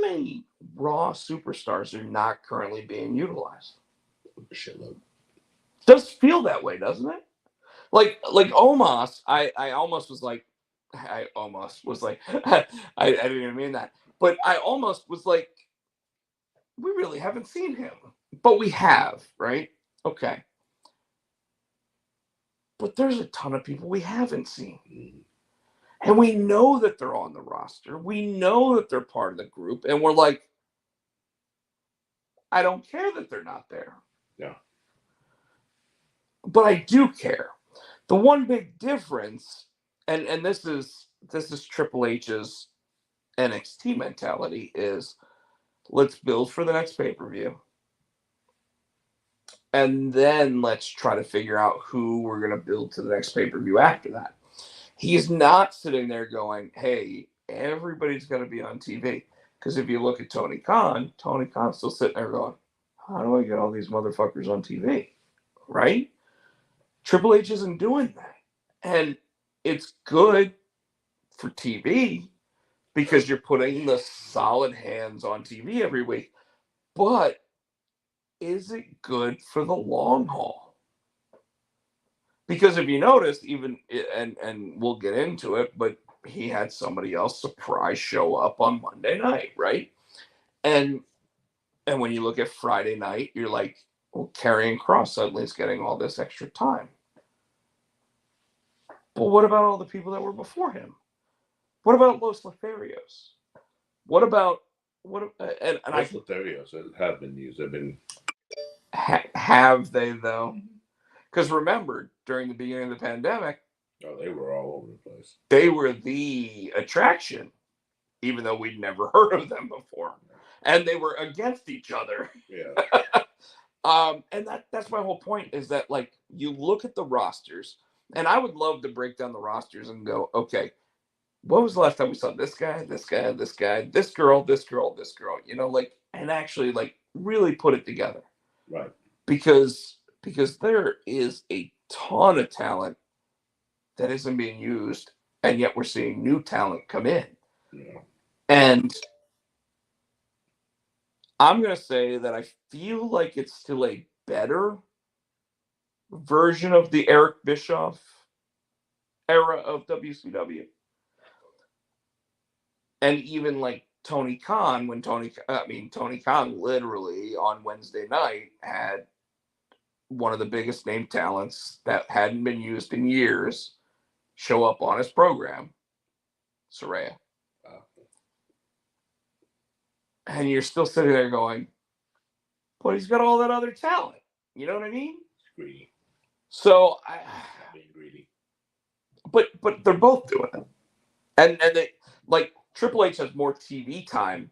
many Raw superstars are not currently being utilized? A shitload. Does feel that way, doesn't it? Like Omos, I almost was like, I almost was like, I didn't even mean that, but I almost was like, we really haven't seen him, but we have, right? Okay, but there's a ton of people we haven't seen, and we know that they're on the roster. We know that they're part of the group, and we're like, I don't care that they're not there. Yeah. But I do care. The one big difference, and this is Triple H's NXT mentality, is let's build for the next pay-per-view. And then let's try to figure out who we're going to build to the next pay-per-view after that. He's not sitting there going, hey, everybody's going to be on TV. Because if you look at Tony Khan's still sitting there going, how do I get all these motherfuckers on TV? Right? Triple H isn't doing that. And it's good for TV because you're putting the solid hands on TV every week. But is it good for the long haul? Because if you notice, even and we'll get into it, but he had somebody else surprise show up on Monday night, right? And when you look at Friday night, you're like, well, Karrion Kross suddenly is getting all this extra time. But what about all the people that were before him? What about Los Lotharios? What about what? And Los Lotharios have been used. They've been. Have they though? Because remember, during the beginning of the pandemic, they were all over the place. They were the attraction, even though we'd never heard of them before, and they were against each other. Yeah. And that's my whole point, is that, like, you look at the rosters, and I would love to break down the rosters and go, okay, what was the last time we saw this guy, this guy, this guy, this girl, this girl, this girl, like, and actually, like, really put it together. Right. Because there is a ton of talent that isn't being used, and yet we're seeing new talent come in. Yeah. And I'm going to say that I feel like it's still a better version of the Eric Bischoff era of WCW. And even like Tony Khan, when Tony Khan literally on Wednesday night had one of the biggest name talents that hadn't been used in years show up on his program, Saraya. And you're still sitting there going, but he's got all that other talent. You know what I mean? It's greedy. So being greedy. But they're both doing it. And they, like, Triple H has more TV time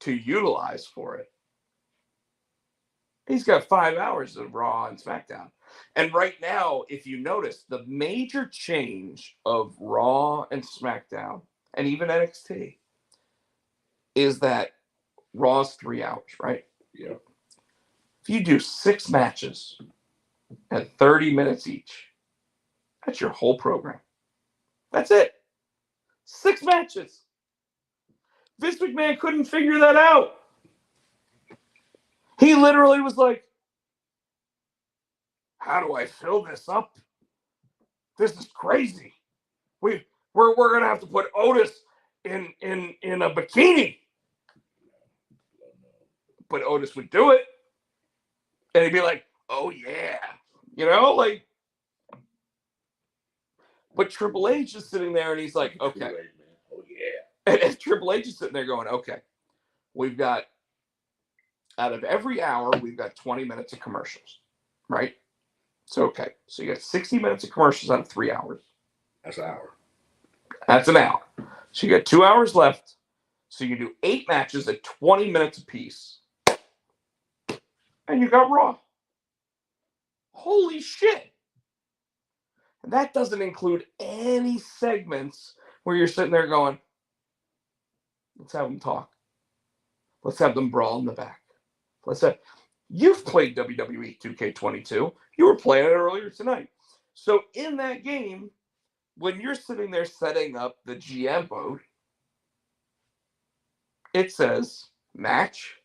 to utilize for it. He's got 5 hours of Raw and SmackDown. And right now, if you notice, the major change of Raw and SmackDown, and even NXT, is that Raw's 3 hours, right? Yeah. If you do 6 matches at 30 minutes each, that's your whole program. That's it. 6 matches. Vince McMahon couldn't figure that out. He literally was like, how do I fill this up? This is crazy. We're gonna have to put Otis in a bikini. But Otis would do it. And he'd be like, oh yeah. Like, but Triple H is sitting there and he's like, okay. Oh yeah. And Triple H is sitting there going, okay, we've got, out of every hour, we've got 20 minutes of commercials, right? So, okay. So you got 60 minutes of commercials out of 3 hours. That's an hour. That's an hour. So you got 2 hours left. So you can do 8 matches at 20 minutes apiece. And you got Raw. Holy shit. And that doesn't include any segments where you're sitting there going, let's have them talk. Let's have them brawl in the back. You've played WWE 2K22. You were playing it earlier tonight. So in that game, when you're sitting there setting up the GM mode, it says match,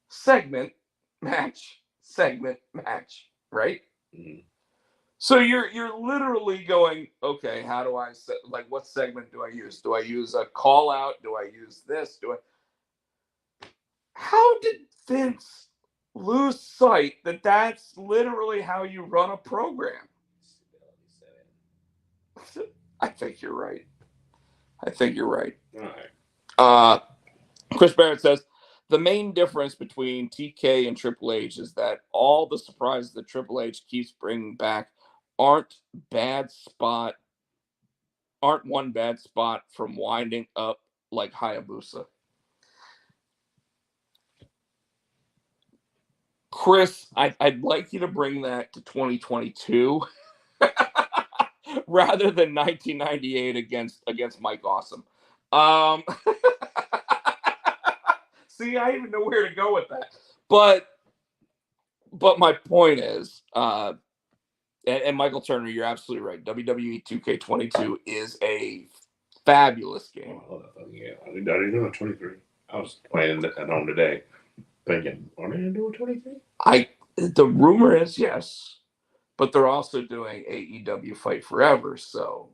segment, match, segment, match. right? Mhm. So you're literally going, okay, how do I set, like, what segment do I use? Do I use a call out? Do I use this? How did Vince lose sight that that's literally how you run a program? I think you're right. All right. Chris Barrett says the main difference between TK and Triple H is that all the surprises that Triple H keeps bringing back aren't bad spot, aren't one bad spot from winding up like Hayabusa. Chris, I'd like you to bring that to 2022 rather than 1998 against Mike Awesome. Um, see, I even know where to go with that. But my point is, and Michael Turner, you're absolutely right. WWE 2K22 is a fabulous game. Oh, yeah, I didn't know 23. I was playing at home today, thinking, are they doing 23? The rumor is yes, but they're also doing AEW Fight Forever, so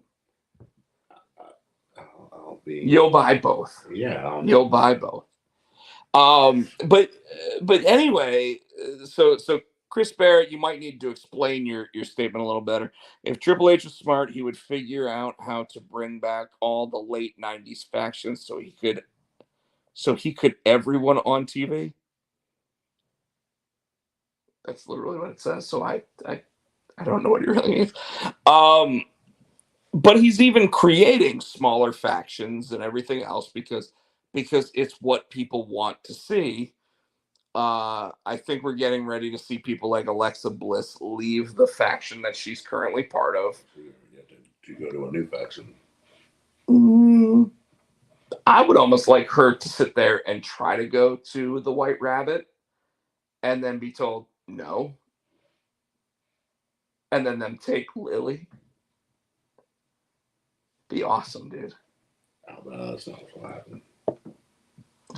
I'll be. you'll buy both. Yeah, you'll buy both. But anyway, so Chris Barrett, you might need to explain your statement a little better. If Triple H was smart, he would figure out how to bring back all the late '90s factions, so he could everyone on TV. That's literally what it says. So I don't know what it really means. But he's even creating smaller factions and everything else because it's what people want to see. I think we're getting ready to see people like Alexa Bliss leave the faction that she's currently part of. You have to go to a new faction. I would almost like her to sit there and try to go to the White Rabbit and then be told no. And then them take Lily. Be awesome, dude. Oh, that's not what happened.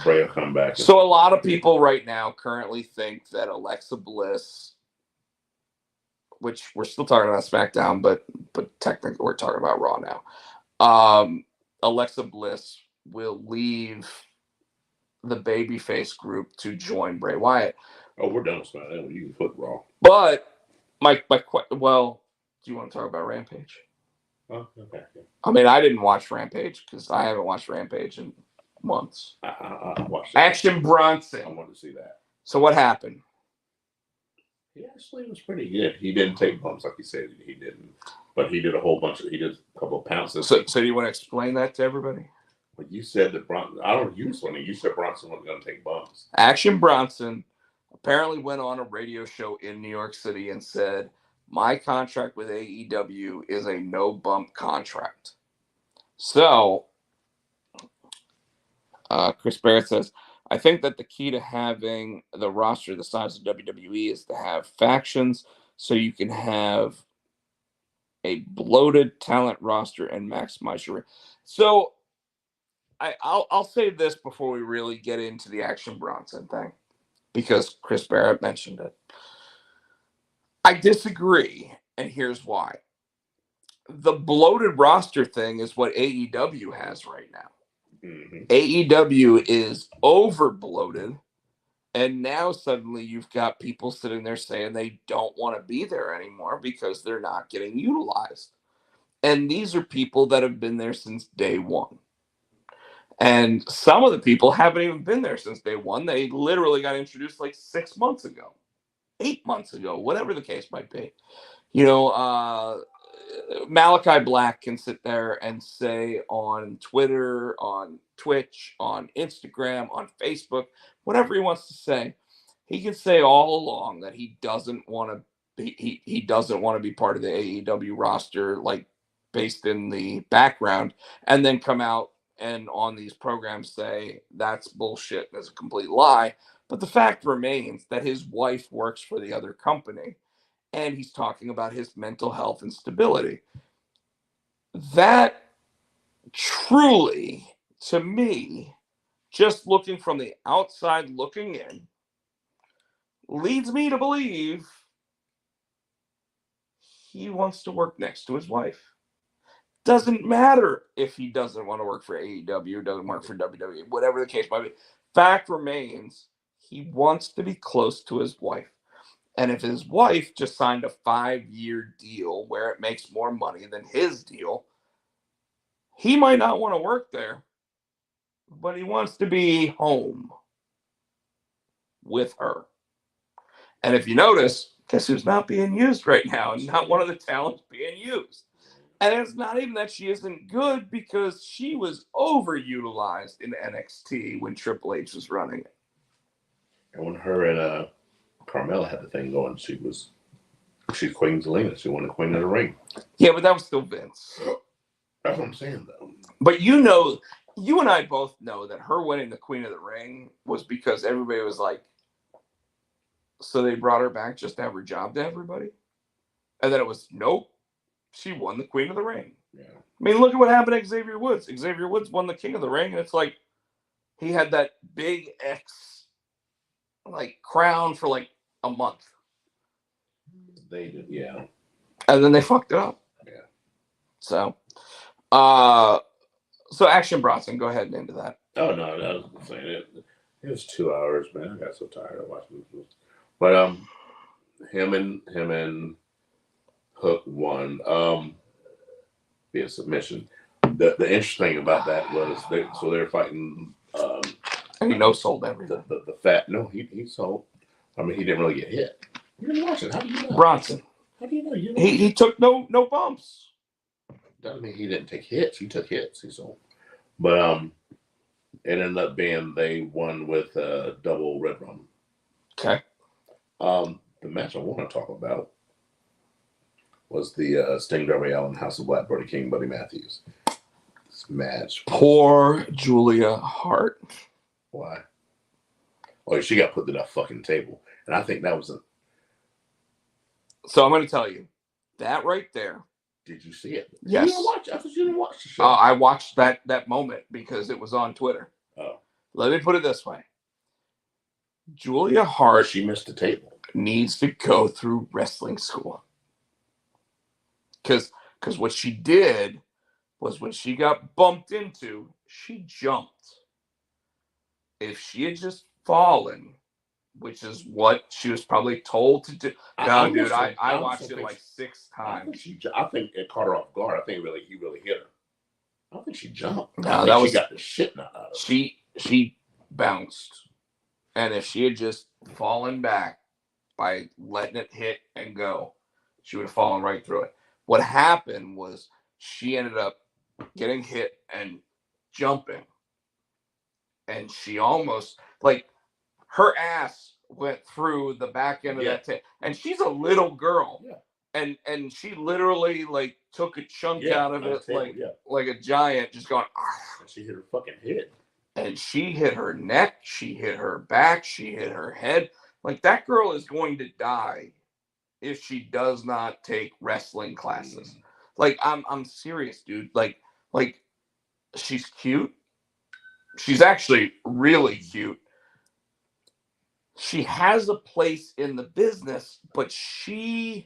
Bray will come back. So a lot of people right now currently think that Alexa Bliss, which we're still talking about SmackDown, but technically we're talking about Raw now. Alexa Bliss will leave the babyface group to join Bray Wyatt. Oh, we're done with SmackDown. You can put Raw. But well, do you want to talk about Rampage? Oh, okay. I mean, I didn't watch Rampage because I haven't watched Rampage in months. I watched that. Action Bronson. I wanted to see that. So what happened? He actually was pretty good. He didn't take bumps like he said he didn't, but he did a whole bunch of. He did a couple of pounces. So do you want to explain that to everybody? Well, you said that Bronson. I don't use one. You said Bronson wasn't going to take bumps. Action Bronson apparently went on a radio show in New York City and said, "My contract with AEW is a no bump contract." So Chris Barrett says, I think that the key to having the roster the size of WWE is to have factions so you can have a bloated talent roster and maximize your. So I'll say this before we really get into the Action Bronson thing, because Chris Barrett mentioned it. I disagree, and here's why. The bloated roster thing is what AEW has right now. Mm-hmm. AEW is over bloated, and now suddenly you've got people sitting there saying they don't want to be there anymore because they're not getting utilized. And these are people that have been there since day one. And some of the people haven't even been there since day one. They literally got introduced like 6 months ago, 8 months ago, whatever the case might be. You know, Malachi Black can sit there and say on Twitter, on Twitch, on Instagram, on Facebook, whatever he wants to say. He can say all along that he doesn't want to. He doesn't want to be part of the AEW roster, like based in the background, and then come out and on these programs say that's bullshit. That's a complete lie. But the fact remains that his wife works for the other company, and he's talking about his mental health and stability. That truly, to me, just looking from the outside looking in, leads me to believe he wants to work next to his wife. Doesn't matter if he doesn't want to work for AEW, doesn't work for WWE, whatever the case might be. Fact remains, he wants to be close to his wife. And if his wife just signed a 5-year deal where it makes more money than his deal, he might not want to work there, but he wants to be home with her. And if you notice, guess who's not being used right now? And not one of the talents being used. And it's not even that she isn't good, because she was overutilized in NXT when Triple H was running it. And when her and Carmella had the thing going, she's Queen Zelina. She won the Queen of the Ring. Yeah, but that was still Vince. That's what I'm saying, though. But you and I both know that her winning the Queen of the Ring was because everybody was like, so they brought her back just to have her job to everybody? And then it was, nope, she won the Queen of the Ring. Yeah. I mean, look at what happened to Xavier Woods. Xavier Woods won the King of the Ring, and it's like he had that big X crown for like a month. They did, yeah. And then they fucked it up. Yeah. So Action Bronson, go ahead and into that. Oh no, I was saying it was 2 hours, man. I got so tired of watching this. But him and Hook won via submission. The interesting thing about that was they're fighting. And he no-sold everything. The fat. No, he sold. I mean, he didn't really get hit. You didn't watch it. How do you know? Bronson. How do you know? He took no bumps. Doesn't mean he didn't take hits. He took hits. He sold. But it ended up being they won with double red rum. Okay. The match I want to talk about was the Sting Darby Allin House of Black Brody King Buddy Matthews. This match. Poor Julia Hart. Why? Oh, she got put to that fucking table, and I think that was a. So I'm going to tell you that right there. Did you see it? Yes. You didn't watch it? I thought you didn't watch the show. I watched that moment because it was on Twitter. Oh. Let me put it this way. Julia Hart, she missed the table. Needs to go through wrestling school. Because what she did was when she got bumped into, she jumped. If she had just fallen, which is what she was probably told to do. No, dude, I watched it like 6 times. I think it caught her off guard. I think he really hit her. I don't think she jumped. No, she got the shit knocked out of her. She bounced. And if she had just fallen back by letting it hit and go, she would have fallen right through it. What happened was she ended up getting hit and jumping. And she almost, her ass went through the back end of that table. And she's a little girl. Yeah. And she literally, took a chunk out of it like a giant, just going, ah. She hit her fucking head. And she hit her neck, she hit her back, she hit her head. That girl is going to die if she does not take wrestling classes. I'm serious, dude. She's cute. She's actually really cute. She has a place in the business, but she's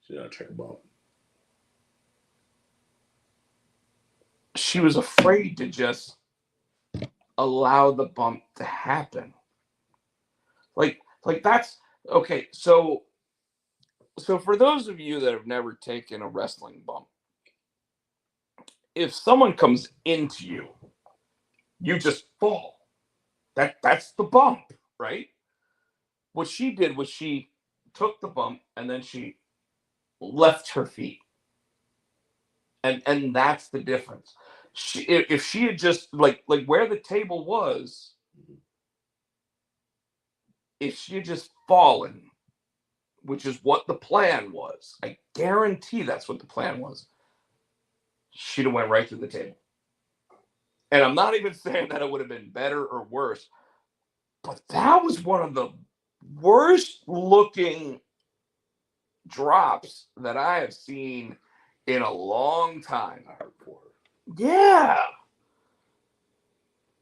not a check ball. She was afraid to just allow the bump to happen. That's okay. So for those of you that have never taken a wrestling bump, if someone comes into you, you just fall. That's the bump, right? What she did was she took the bump and then she left her feet. And that's the difference. If she had just like where the table was, if she had just fallen, which is what the plan was, I guarantee that's what the plan was, she'd have went right through the table. And I'm not even saying that it would have been better or worse, but that was one of the worst looking drops that I have seen in a long time. I heard for her. Yeah.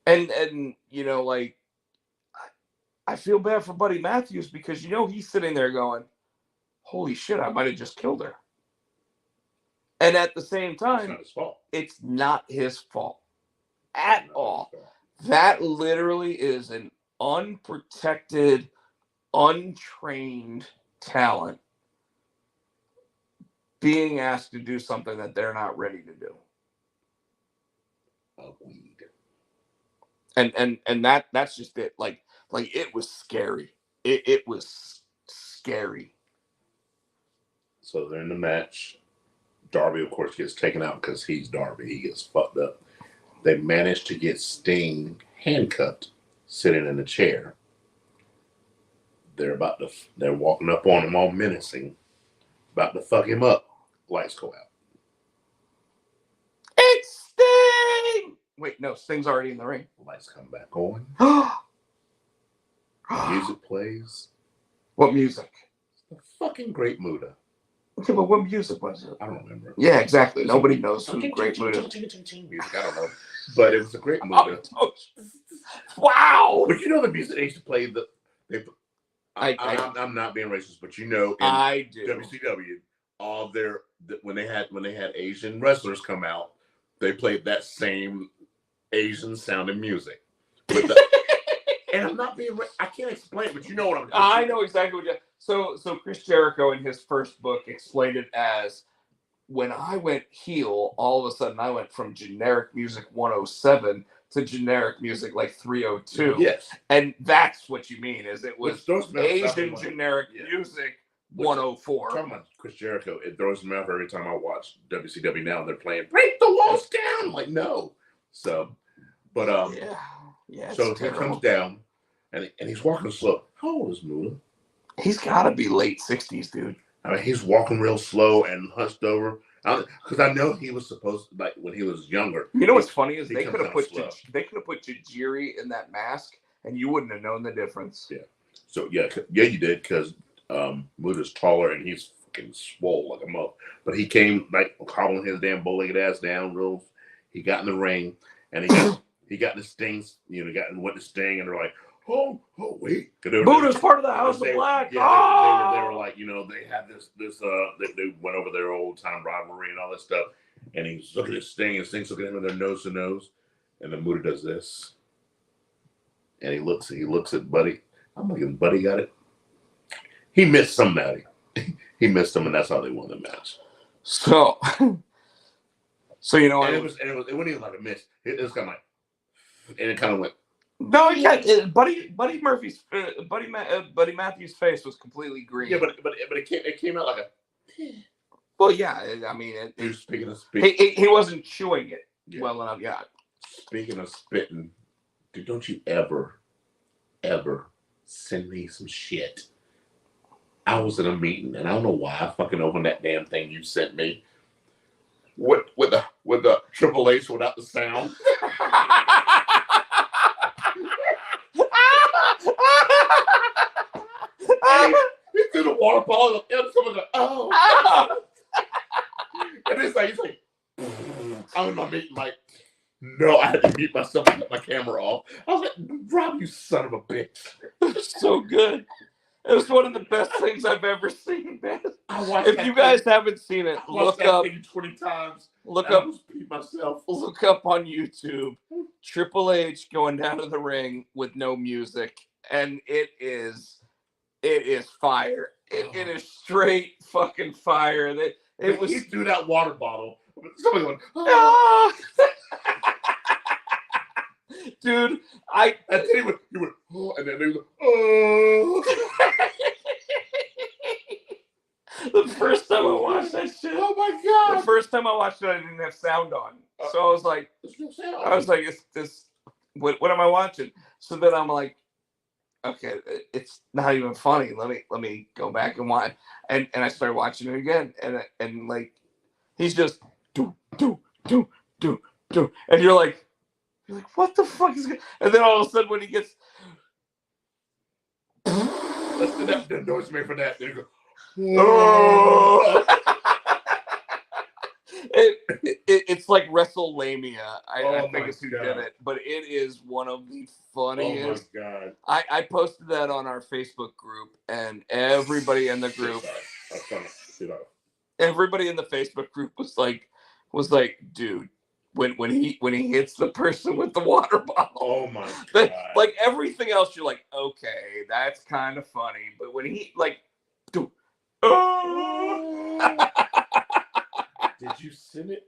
And you know, I feel bad for Buddy Matthews because he's sitting there going, holy shit, I might have just killed her. And at the same It's time, not his fault. it's not his fault at Not all. his fault. That literally is an unprotected, untrained talent being asked to do something that they're not ready to do. Weed. And that's just it. Like it was scary. It was scary. So they're in the match. Darby, of course, gets taken out because he's Darby. He gets fucked up. They manage to get Sting handcuffed, sitting in a chair. They're walking up on him all menacing, about to fuck him up. Lights go out. It's Sting! Wait, no, Sting's already in the ring. Lights come back on. Music plays. What music? The fucking Great Muda. Okay, but what music was it? I don't remember. Yeah, exactly. Nobody knows who Great Muda is. Music, I don't know. But it was a Great Muda. Wow! But you know the music they used to play. I'm not being racist, but you know, in I do. WCW, when they had Asian wrestlers come out, they played that same Asian sounding music. And I'm not being. I can't explain it, but you know what I'm. I know exactly what. So Chris Jericho in his first book explained it as, when I went heel, all of a sudden I went from generic music 107 to generic music like 302. Yes, and that's what you mean. Is it was Asian generic music 104. Talking about Chris Jericho, it throws me off every time I watch WCW now. And they're playing "Break the Walls Down." I'm like, no. So, but yeah. So he comes down, and he's walking slow. How old is Muda? He's got to be late 60s, dude. I mean, he's walking real slow and hunched over. Because I know he was supposed to, like, when he was younger. You know what's funny is they could have put Tajiri in that mask, and you wouldn't have known the difference. Yeah. So yeah, you did, because Muda's taller and he's fucking swole like a mother. But he came like hobbling his damn bow-legged ass down real. He got in the ring and he got the Stings. You know, went to Sting, and they're like, oh wait. Buddha's part of the House of Black. Yeah, they were like, you know, they had this they went over their old time rivalry and all this stuff. And he's looking at Sting, and Sting's looking at him with their nose to nose. And then Muda does this. And he looks at Buddy. I'm like, Buddy got it. He missed somebody. He missed him, and that's how they won the match. So you know, and it wasn't even like a miss. It was kind of like, and it kind of went. No, Buddy Matthews' face was completely green. Yeah, but it came out like a. Well, yeah, I mean, he wasn't chewing it well enough. Yeah. Speaking of spitting, dude, don't you ever send me some shit. I was in a meeting, and I don't know why I fucking opened that damn thing you sent me. With the Triple H without the sound. He threw the water bottle, and someone's like, oh. And he's like, I'm in my meeting, like, no, I had to mute myself and get my camera off. I was like, Rob, you son of a bitch. It was so good. It was one of the best things I've ever seen, man. If you guys haven't seen it, look up 20 times. Look up on YouTube Triple H going down to the ring with no music, and it is fire. It is straight fucking fire. He threw that water bottle. Somebody went, oh. Dude, and then he went, oh, and then they went, oh. The first time I watched that shit. Oh my god! The first time I watched it, I didn't have sound on, so I was like, what am I watching? So then I'm like, okay, it's not even funny. Let me go back and watch, and I started watching it again, and like, he's just do, and you're like, what the fuck is going? And then all of a sudden, when he gets, let's do that. The noise made for that. There you go. Oh. It's like WrestleMania. I think it's who did it, but it is one of the funniest. Oh my god! I posted that on our Facebook group, and everybody in the group I was trying to see that. Everybody in the Facebook group was like, dude, when he hits the person with the water bottle. Oh my god! Like everything else, you're like, okay, that's kind of funny, but when he like, dude, oh. Did you send it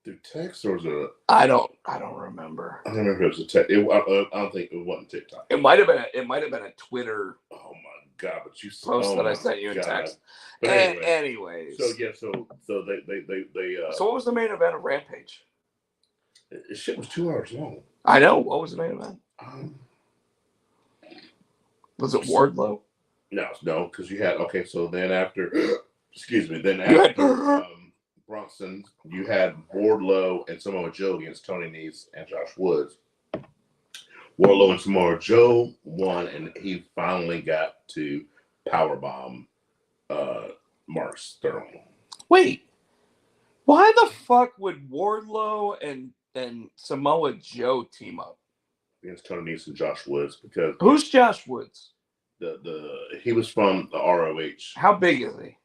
through text or was it? I don't remember. I don't remember if it was a text. I don't think it wasn't TikTok. It might have been a Twitter. Oh my god! But you post that I sent you in text. But anyways, so yeah, so they. So what was the main event of Rampage? Shit was 2 hours long. I know. What was the main event? Was it Wardlow? No, because you had So then after, excuse me, then after Bronson, you had Wardlow and Samoa Joe against Tony Nese and Josh Woods. Wardlow and Samoa Joe won, and he finally got to powerbomb Mark Sterling. Wait, why the fuck would Wardlow and Samoa Joe team up against Tony Nese and Josh Woods? Because who's Josh Woods? He was from the ROH. How big is he?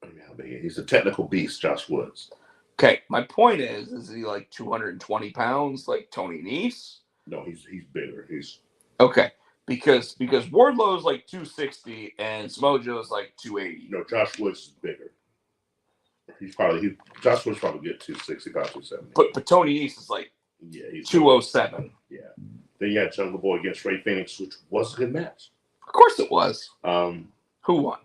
How big? He's a technical beast, Josh Woods. Okay, my point is he like 220 pounds like Tony Nese? No, he's bigger. He's okay because Wardlow is like 260 and Samoa Joe is like 280. No, Josh Woods is bigger. Josh Woods probably get 260, about 270. But Tony Nese is like he's 207. Yeah. Then you had Jungle Boy against Ray Phoenix, which was a good match. Of course it was. Who won?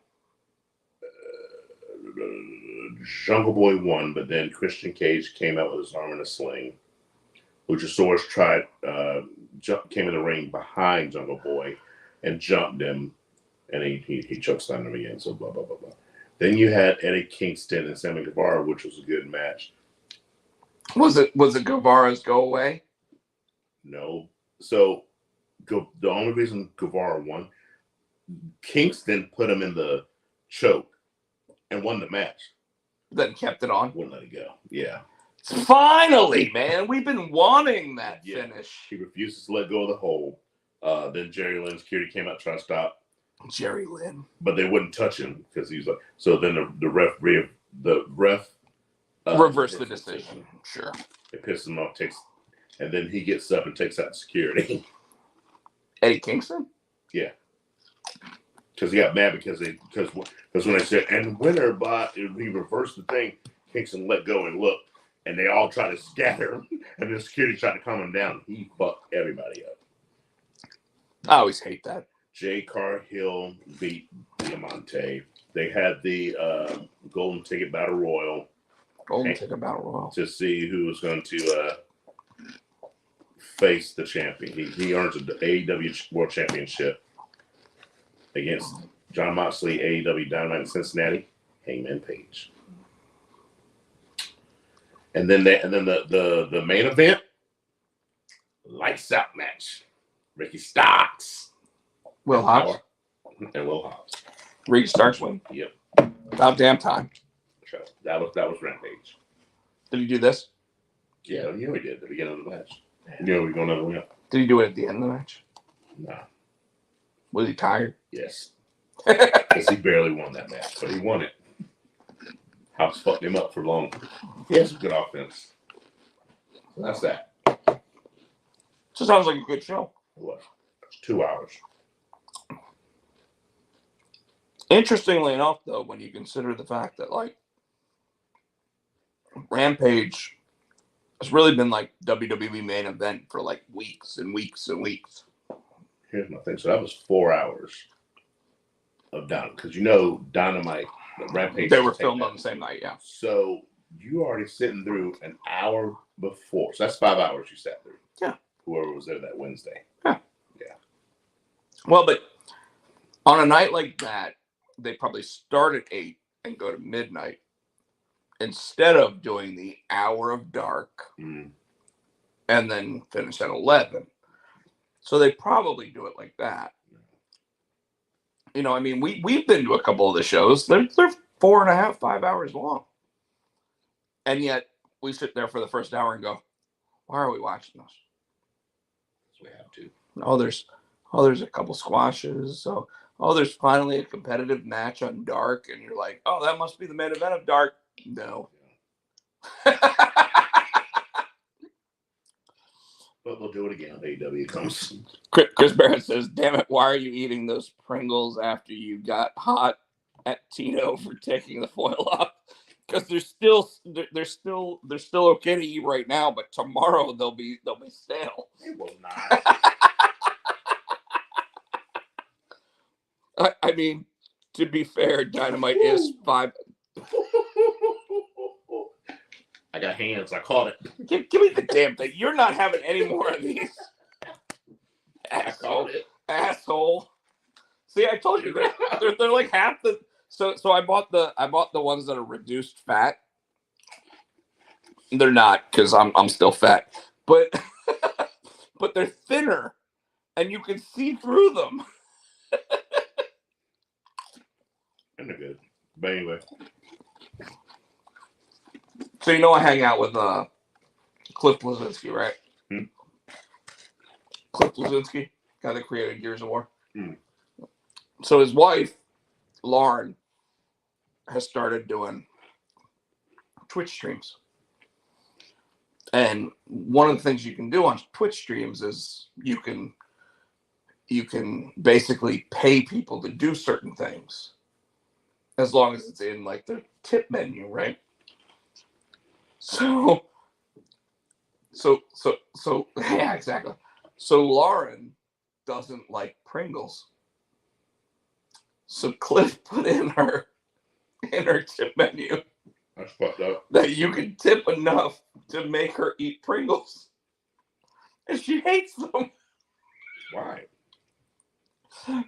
Jungle Boy won, but then Christian Cage came out with his arm in a sling. Luchasaurus came in the ring behind Jungle Boy and jumped him, and he chokeslammed him again. So blah blah blah blah. Then you had Eddie Kingston and Sammy Guevara, which was a good match. Was it Guevara's go away? No. So the only reason Guevara won, Kingston put him in the choke and won the match. Then kept it on. Wouldn't let it go. Yeah. Finally, man, we've been wanting that finish. He refuses to let go of the hold. Then Jerry Lynn's security came out trying to stop Jerry Lynn, but they wouldn't touch him because he's like. So then the ref reversed the decision. Sure. It pisses him off. And then he gets up and takes out security. Eddie Kingston. Yeah. Because he got mad because when they said and winner by he reversed the thing, Kingston let go and looked. And they all tried to scatter him, and the security tried to calm him down. He fucked everybody up. I always hate that. Jay Cargill beat Diamante. They had the Golden Ticket Battle Royal. To see who was going to face the champion. He earns the AEW World Championship against Jon Moxley, AEW Dynamite in Cincinnati, Hangman Page. And then the main event, lights out match. Ricky Starks, Will Hobbs, and Will Hobbs. Ricky Starks win. Yep. About damn time. That was Rampage. Did he do this? Yeah, he did at the beginning of the match. We're going to win. Did he do it at the end of the match? No. Was he tired? Yes. Because he barely won that match, but he won it. Hobbs fucked him up for long. He has some good offense. So that's that. So sounds like a good show. What? It's 2 hours. Interestingly enough, though, when you consider the fact that like Rampage has really been like WWE main event for like weeks and weeks and weeks. Here's my thing. So that was 4 hours of Dynamite. Because Dynamite, Rampage. They were filmed on the same night, yeah. So you already sitting through an hour before. So that's 5 hours you sat through. Yeah. Whoever was there that Wednesday. Yeah. Yeah. Well, but on a night like that, they probably start at 8 and go to midnight instead of doing the hour of dark and then finish at 11. So they probably do it like that. I mean, we've been to a couple of the shows. They're 4.5, 5 hours long. And yet we sit there for the first hour and go, why are we watching this? We have to. Oh, there's a couple squashes. So oh, there's finally a competitive match on Dark, and you're like, oh, that must be the main event of Dark. No. But we'll do it again when AEW comes. Chris Barrett says, damn it, why are you eating those Pringles after you got hot at Tino for taking the foil off? Because they're still okay to eat right now, but tomorrow they'll be stale. It will not. I mean, to be fair, Dynamite is 5. I got hands. I caught it. Give me the damn thing. You're not having any more of these. Asshole. Asshole. See, I told you they're like half the. So I bought the ones that are reduced fat. They're not, because I'm still fat, but but they're thinner, and you can see through them. And they're good. But anyway. So you know I hang out with Cliff Bleszinski, right? Cliff Bleszinski, guy that created Gears of War. So his wife, Lauren, has started doing Twitch streams. And one of the things you can do on Twitch streams is you can basically pay people to do certain things, as long as it's in like the tip menu, right? So yeah, exactly. So Lauren doesn't like Pringles. So Cliff put in her tip menu That's fucked up. that you can tip enough to make her eat Pringles. And she hates them. Why?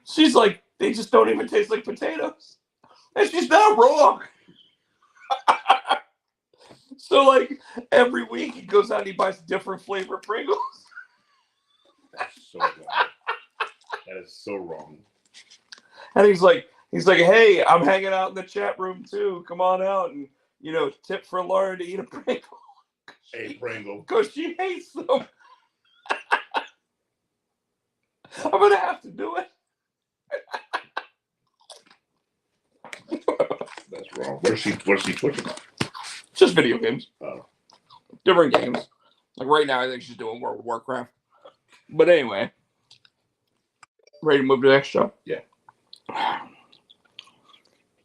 She's like, they just don't even taste like potatoes. And she's not wrong. So like every week he goes out and he buys different flavor Pringles. That's so wrong. That is so wrong. And he's like, hey, I'm hanging out in the chat room too. Come on out and tip for Laura to eat a Pringle. A Pringle. Because she hates them. I'm gonna have to do it. That's wrong. What's she twitching? Just video games. Oh. Different games. Like right now, I think she's doing World of Warcraft. But anyway, ready to move to the next show? Yeah.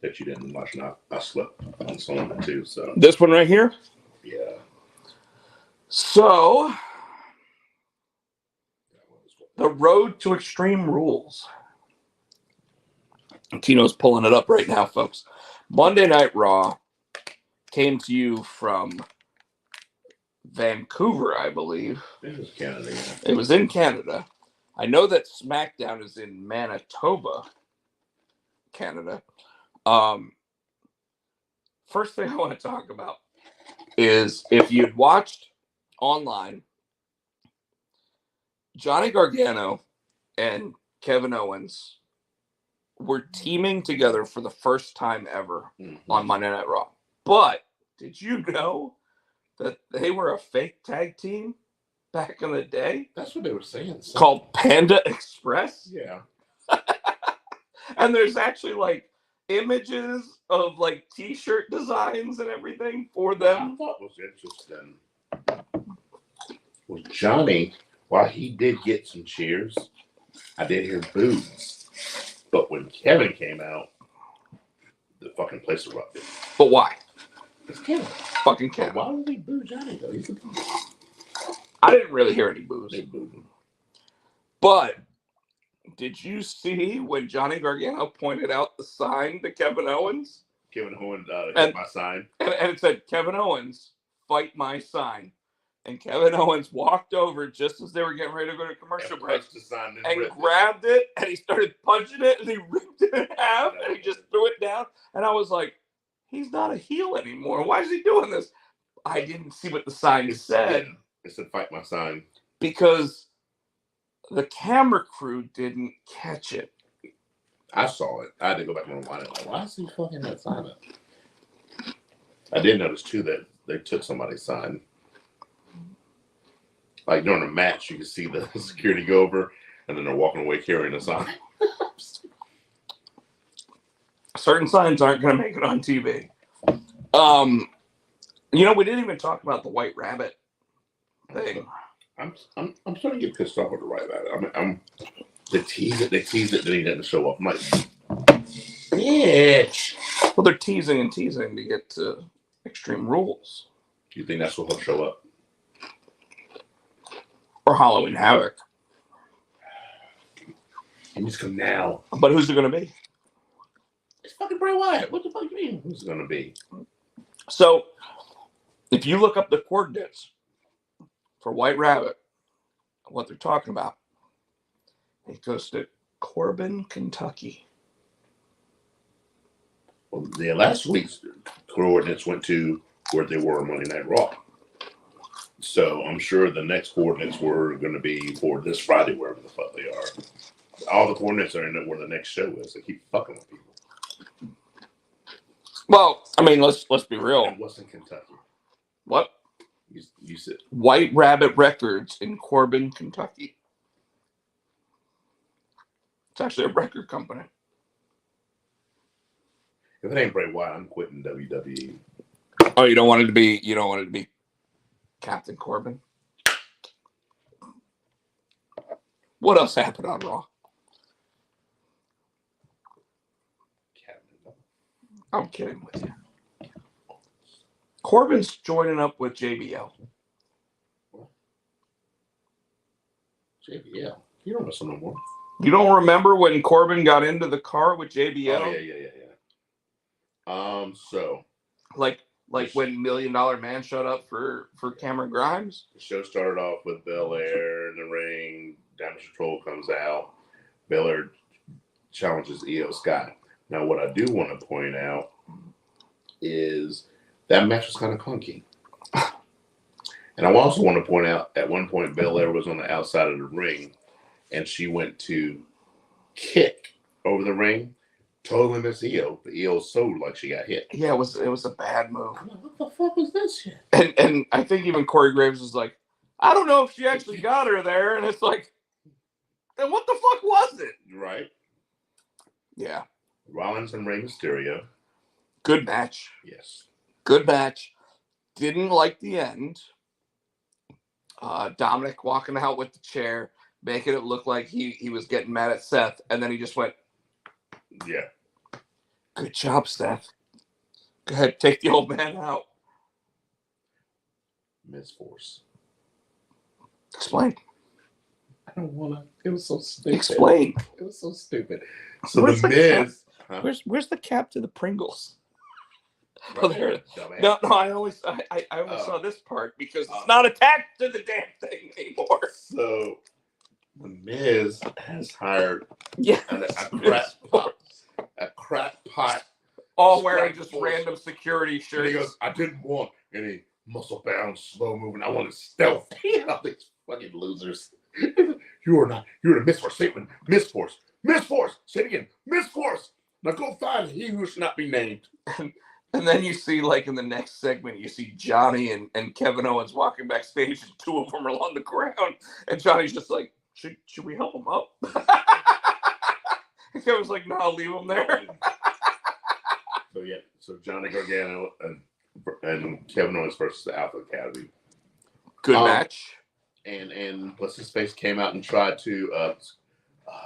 That you didn't watch, I slept on some of it too. So this one right here. Yeah. So the Road to Extreme Rules. Tino's pulling it up right now, folks. Monday Night Raw came to you from Vancouver, I believe. It was Canada. Yeah. It was in Canada. I know that SmackDown is in Manitoba, Canada. First thing I want to talk about is if you'd watched online, Johnny Gargano and Kevin Owens were teaming together for the first time ever on Monday Night Raw. But did you know that they were a fake tag team back in the day? That's what they were saying. Called Panda Express? Yeah. And there's actually like images of like t-shirt designs and everything for them. What I thought was interesting was Johnny, while he did get some cheers, I did hear boos. But when Kevin came out, the fucking place erupted. But why? It's Kevin. Fucking Kevin. Why would they boo Johnny though? I didn't really hear any boos. They booed him. But did you see when Johnny Gargano pointed out the sign to Kevin Owens? Kevin Owens hit my sign. And it said, Kevin Owens, fight my sign. And Kevin Owens walked over just as they were getting ready to go to commercial break and grabbed it, and he started punching it, and he ripped it in half, and he just threw it down. And I was like, he's not a heel anymore. Why is he doing this? I didn't see what the sign said. It said, fight my sign. Because the camera crew didn't catch it. I saw it. I had to go back and rewind it. Like, why is he fucking that sign up? I did notice, too, that they took somebody's sign. Like, during a match, you can see the security go over, and then they're walking away carrying a sign. Certain signs aren't going to make it on TV. We didn't even talk about the White Rabbit thing. I'm starting to get pissed off with the White Rabbit. They tease it, then he doesn't show up. I'm like, bitch. Well, they're teasing to get to Extreme Rules. Do you think that's what he'll show up? Or Halloween Havoc. He needs to come now. But who's it going to be? It's fucking Bray Wyatt. What the fuck do you mean? Who's it going to be? So, if you look up the coordinates for White Rabbit, what they're talking about, it goes to Corbin, Kentucky. Well, the last week's coordinates went to where they were on Monday Night Raw. So I'm sure the next coordinates were going to be for this Friday, wherever the fuck they are. All the coordinates are in where the next show is. They keep fucking with people. Well, I mean, let's be real. And what's in Kentucky? What? You said White Rabbit Records in Corbin, Kentucky. It's actually a record company. If it ain't Bray Wyatt, I'm quitting WWE. Oh, you don't want it to be Captain Corbin? What else happened on Raw? I'm kidding with you. Corbin's joining up with JBL. JBL? You don't listen no more. You don't remember when Corbin got into the car with JBL? Oh, yeah. So like when $1 Million Man showed up for Cameron Grimes? The show started off with Belair in the ring. Damage Control comes out. Belair challenges Io Scott. Now, what I do want to point out is that match was kind of clunky. And I also want to point out, at one point, Belair was on the outside of the ring, and she went to kick over the ring. Totally missed Io, but Io sold like she got hit. Yeah, it was a bad move. What the fuck was this shit? And I think even Corey Graves was like, I don't know if she actually got her there. And it's like, then what the fuck was it? Right. Yeah. Rollins and Rey Mysterio. Good match. Yes. Good match. Didn't like the end. Dominic walking out with the chair, making it look like he was getting mad at Seth, and then he just went, yeah. Good job, Seth. Go ahead, take the old man out. Miss Force. Explain. I don't want to. It was so stupid. Explain. It was so stupid. So Where's the Miz. Huh? Where's the cap to the Pringles? Right. Oh, there. No, I only saw this part because it's not attached to the damn thing anymore. So the Miz has hired a crackpot. All wearing just random security shirts. And he goes, I didn't want any muscle bound, slow moving. I wanted stealth. All these fucking losers. You're the Miss Force statement. Miss Force. Miss Force. Say it again. Miss Force. Now go find he who should not be named. And then you see, like, in the next segment, you see Johnny and Kevin Owens walking backstage, and two of them are on the ground. And Johnny's just like, should we help him up? And Kevin's like, no, leave him there. So Johnny Gargano and Kevin Owens versus the Alpha Academy. Good match. And what's his face came out and tried to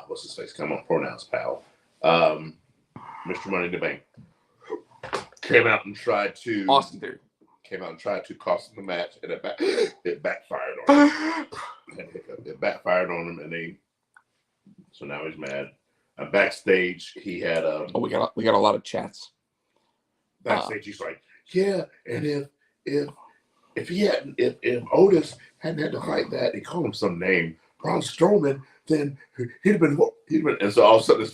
what's his face? Come on, pronouns, pal. Mr. Money in the Bank came out and tried to Austin Theory came out and tried to cost him the match, and it backfired on him. It backfired on him, and so now he's mad. Backstage, he had we got a lot of chats. Backstage, he's like, yeah, and if Otis hadn't had to fight that, he called him some name, Braun Strowman, then he'd have been, and so all of a sudden,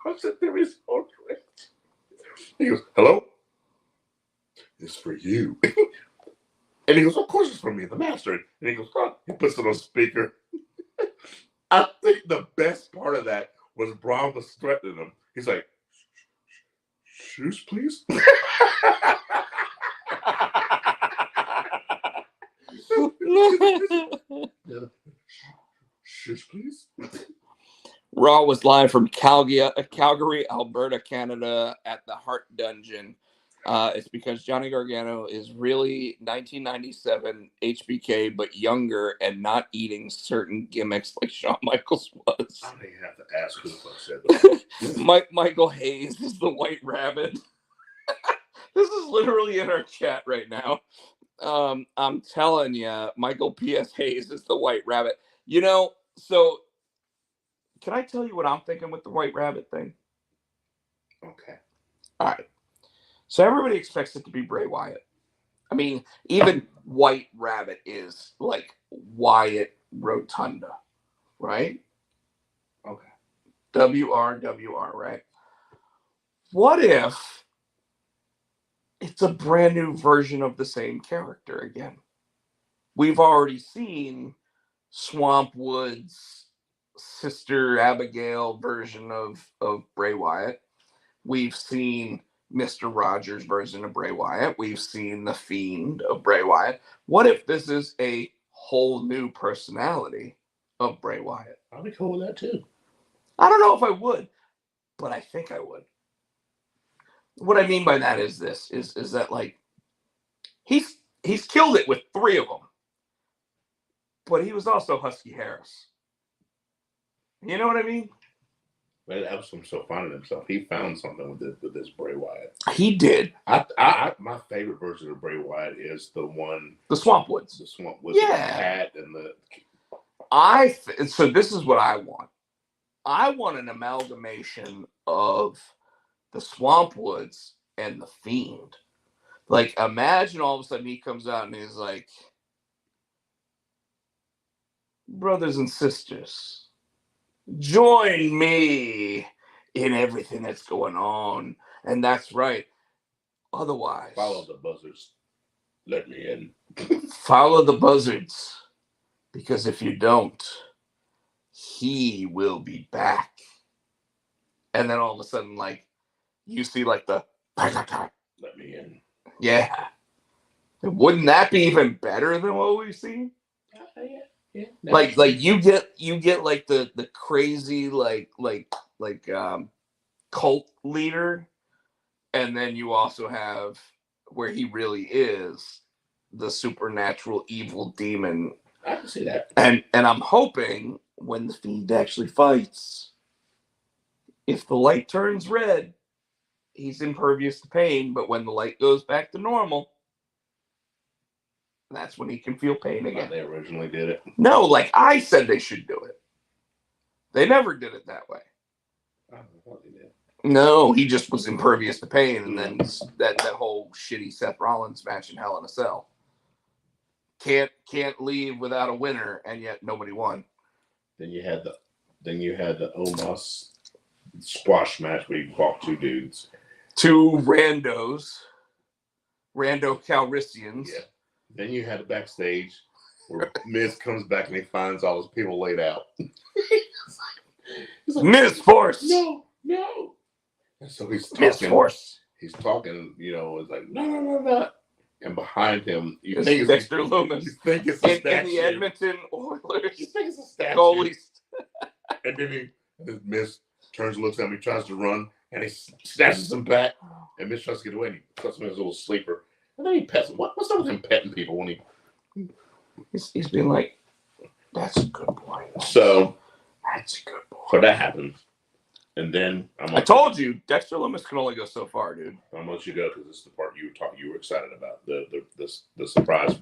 Austin Theory's so great. He goes, hello? It's for you. And he goes, of course it's for me, the master. And he goes, oh, he puts it on speaker. I think the best part of that was Braun was threatening him. He's like, shoes, please? Shoes, please? Raw was live from Calgary, Alberta, Canada, at the Heart Dungeon. It's because Johnny Gargano is really 1997 HBK, but younger and not eating certain gimmicks like Shawn Michaels was. I don't even have to ask who the fuck said that. Michael Hayes is the White Rabbit. This is literally in our chat right now. I'm telling you, Michael P.S. Hayes is the White Rabbit. You know, so can I tell you what I'm thinking with the White Rabbit thing? Okay. All right. So everybody expects it to be Bray Wyatt. I mean, even White Rabbit is like Wyatt Rotunda, right? Okay. WRWR, right? What if it's a brand new version of the same character again? We've already seen Swampwood's sister Abigail version of Bray Wyatt. We've seen Mr. Rogers' version of Bray Wyatt. We've seen the Fiend of Bray Wyatt. What if this is a whole new personality of Bray Wyatt? I'll be cool with that too. I don't know if I would, but I think I would. What I mean by that is this: is that like he's killed it with 3 of them, but he was also Husky Harris. You know what I mean? But that was him so finding himself. He found something with this Bray Wyatt. He did. My favorite version of Bray Wyatt is the one, the Swampwoods. The Swampwoods, Yeah. The hat and the. So this is what I want. I want an amalgamation of the Swampwoods and the Fiend. Like, imagine all of a sudden he comes out and he's like, brothers and sisters, join me in everything that's going on. And that's right. Otherwise, Follow the buzzards. Let me in. Follow the buzzards. Because if you don't, he will be back. And then all of a sudden, like, you see like the let me in. Yeah. Wouldn't that be even better than what we've seen? Yeah. Like you get like the crazy like cult leader, and then you also have where he really is the supernatural evil demon. I can see that. And I'm hoping when the Fiend actually fights, if the light turns red, he's impervious to pain, but when the light goes back to normal, that's when he can feel pain again. They originally did it. No, like I said they should do it. They never did it that way. I don't know what they did. No, he just was impervious to pain, and then that whole shitty Seth Rollins match in Hell in a Cell. Can't leave without a winner, and yet nobody won. Then you had the Omos squash match where you fought 2 dudes. 2 randos. Rando Calrissians. Yeah. Then you had the backstage where Miz comes back and he finds all those people laid out. He's like, Miz Force. No. And so he's talking. Miz Force. He's talking, it's like, no. And behind him, you think it's Dexter Lumis. You think it's a statue. In the Edmonton Oilers. You think it's a statue. Goalies. And then Miz turns, looks at him, he tries to run, and he snatches him back. And Miz tries to get away, and he puts him in his little sleeper. And then he pets him. What's up with him petting people when he... He's been like, that's a good boy. So... That's a good boy. So that happens. And then I told you, Dexter Lumis can only go so far, dude. I'm gonna let you go because this is the part you were excited about. The surprise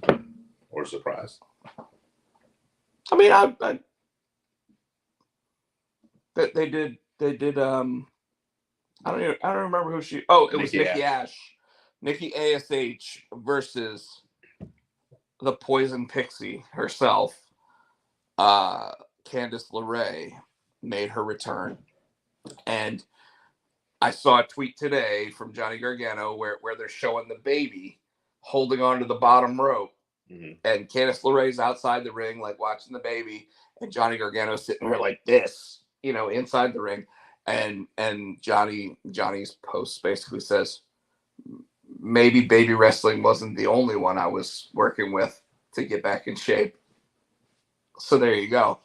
or surprise. I mean, I they did I don't remember who she it was Nikki Ash. Nikki ASH versus the Poison Pixie herself. Candice LeRae made her return. And I saw a tweet today from Johnny Gargano where they're showing the baby holding onto the bottom rope. Mm-hmm. And Candice LeRae's outside the ring, like watching the baby. And Johnny Gargano's sitting there like this, inside the ring. And Johnny's post basically says, maybe baby wrestling wasn't the only one I was working with to get back in shape. So there you go.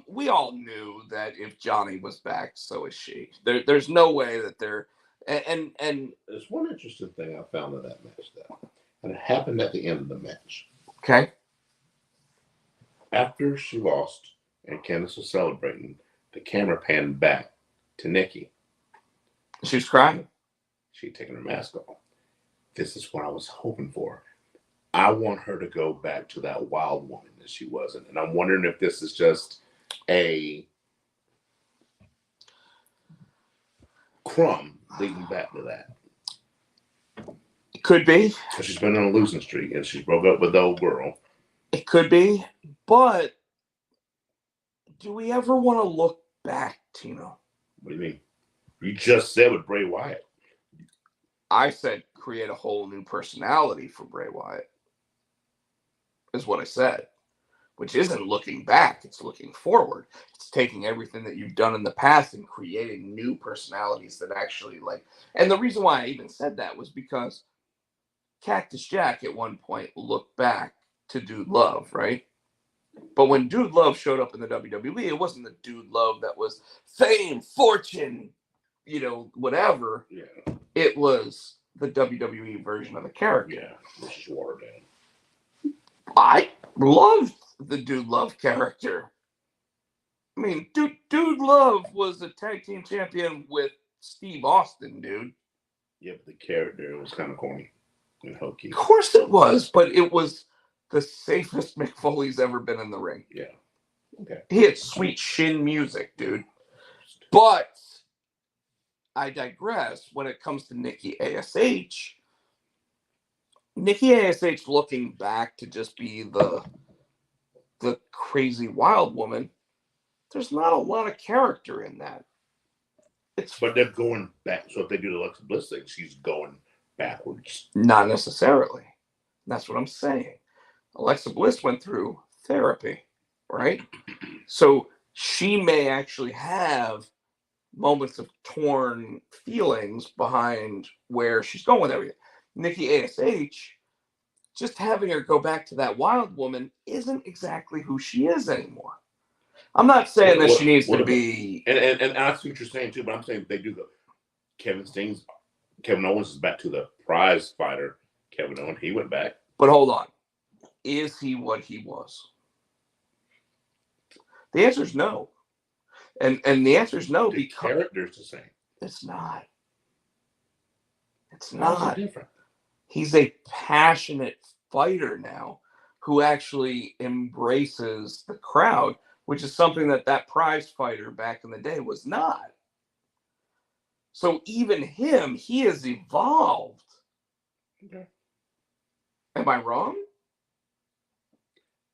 We all knew that if Johnny was back, so is she. There's no way that they're and There's one interesting thing I found in that match, though, and it happened at the end of the match. okay. After she lost and Candice was celebrating, the camera panned back to Nikki. She was crying. She'd taken her mask off. This is what I was hoping for. I want her to go back to that wild woman that she wasn't. And I'm wondering if this is just a crumb leading back to that. It could be. Because she's been on a losing streak and she's broke up with the old girl. It could be. But do we ever want to look back, Tino? What do you mean? You just said with Bray Wyatt. I said create a whole new personality for Bray Wyatt. Is what I said. Which isn't looking back, it's looking forward. It's taking everything that you've done in the past and creating new personalities that actually like. And the reason why I even said that was because Cactus Jack at one point looked back to Dude Love, right? But when Dude Love showed up in the WWE, it wasn't the Dude Love that was fame, fortune, whatever. Yeah. It was the WWE version of the character. Yeah, which is watered down. I loved the Dude Love character. I mean, Dude Love was a tag team champion with Steve Austin, dude. Yeah, but the character was kind of corny and hokey. Of course it was, but it was the safest Mick Foley's ever been in the ring. Yeah. Okay. He had sweet shin music, dude. But I digress. When it comes to Nikki ASH, looking back to just be the crazy wild woman, there's not a lot of character in that. But they're going back. So if they do the Alexa Bliss thing, she's going backwards. Not necessarily. That's what I'm saying. Alexa Bliss went through therapy, right? So she may actually have moments of torn feelings behind where she's going with everything. Nikki ASH, just having her go back to that wild woman isn't exactly who she is anymore. I'm not saying that she needs to be. And I see what you're saying too, but I'm saying they do the Kevin Owens is back to the prize fighter. Kevin Owens, he went back. But hold on. Is he what he was? The answer is no. And the answer is no The because character's the same. It's not. It's How's not. it different? He's a passionate fighter now who actually embraces the crowd, which is something that prize fighter back in the day was not. So even him, he has evolved. Okay. Am I wrong?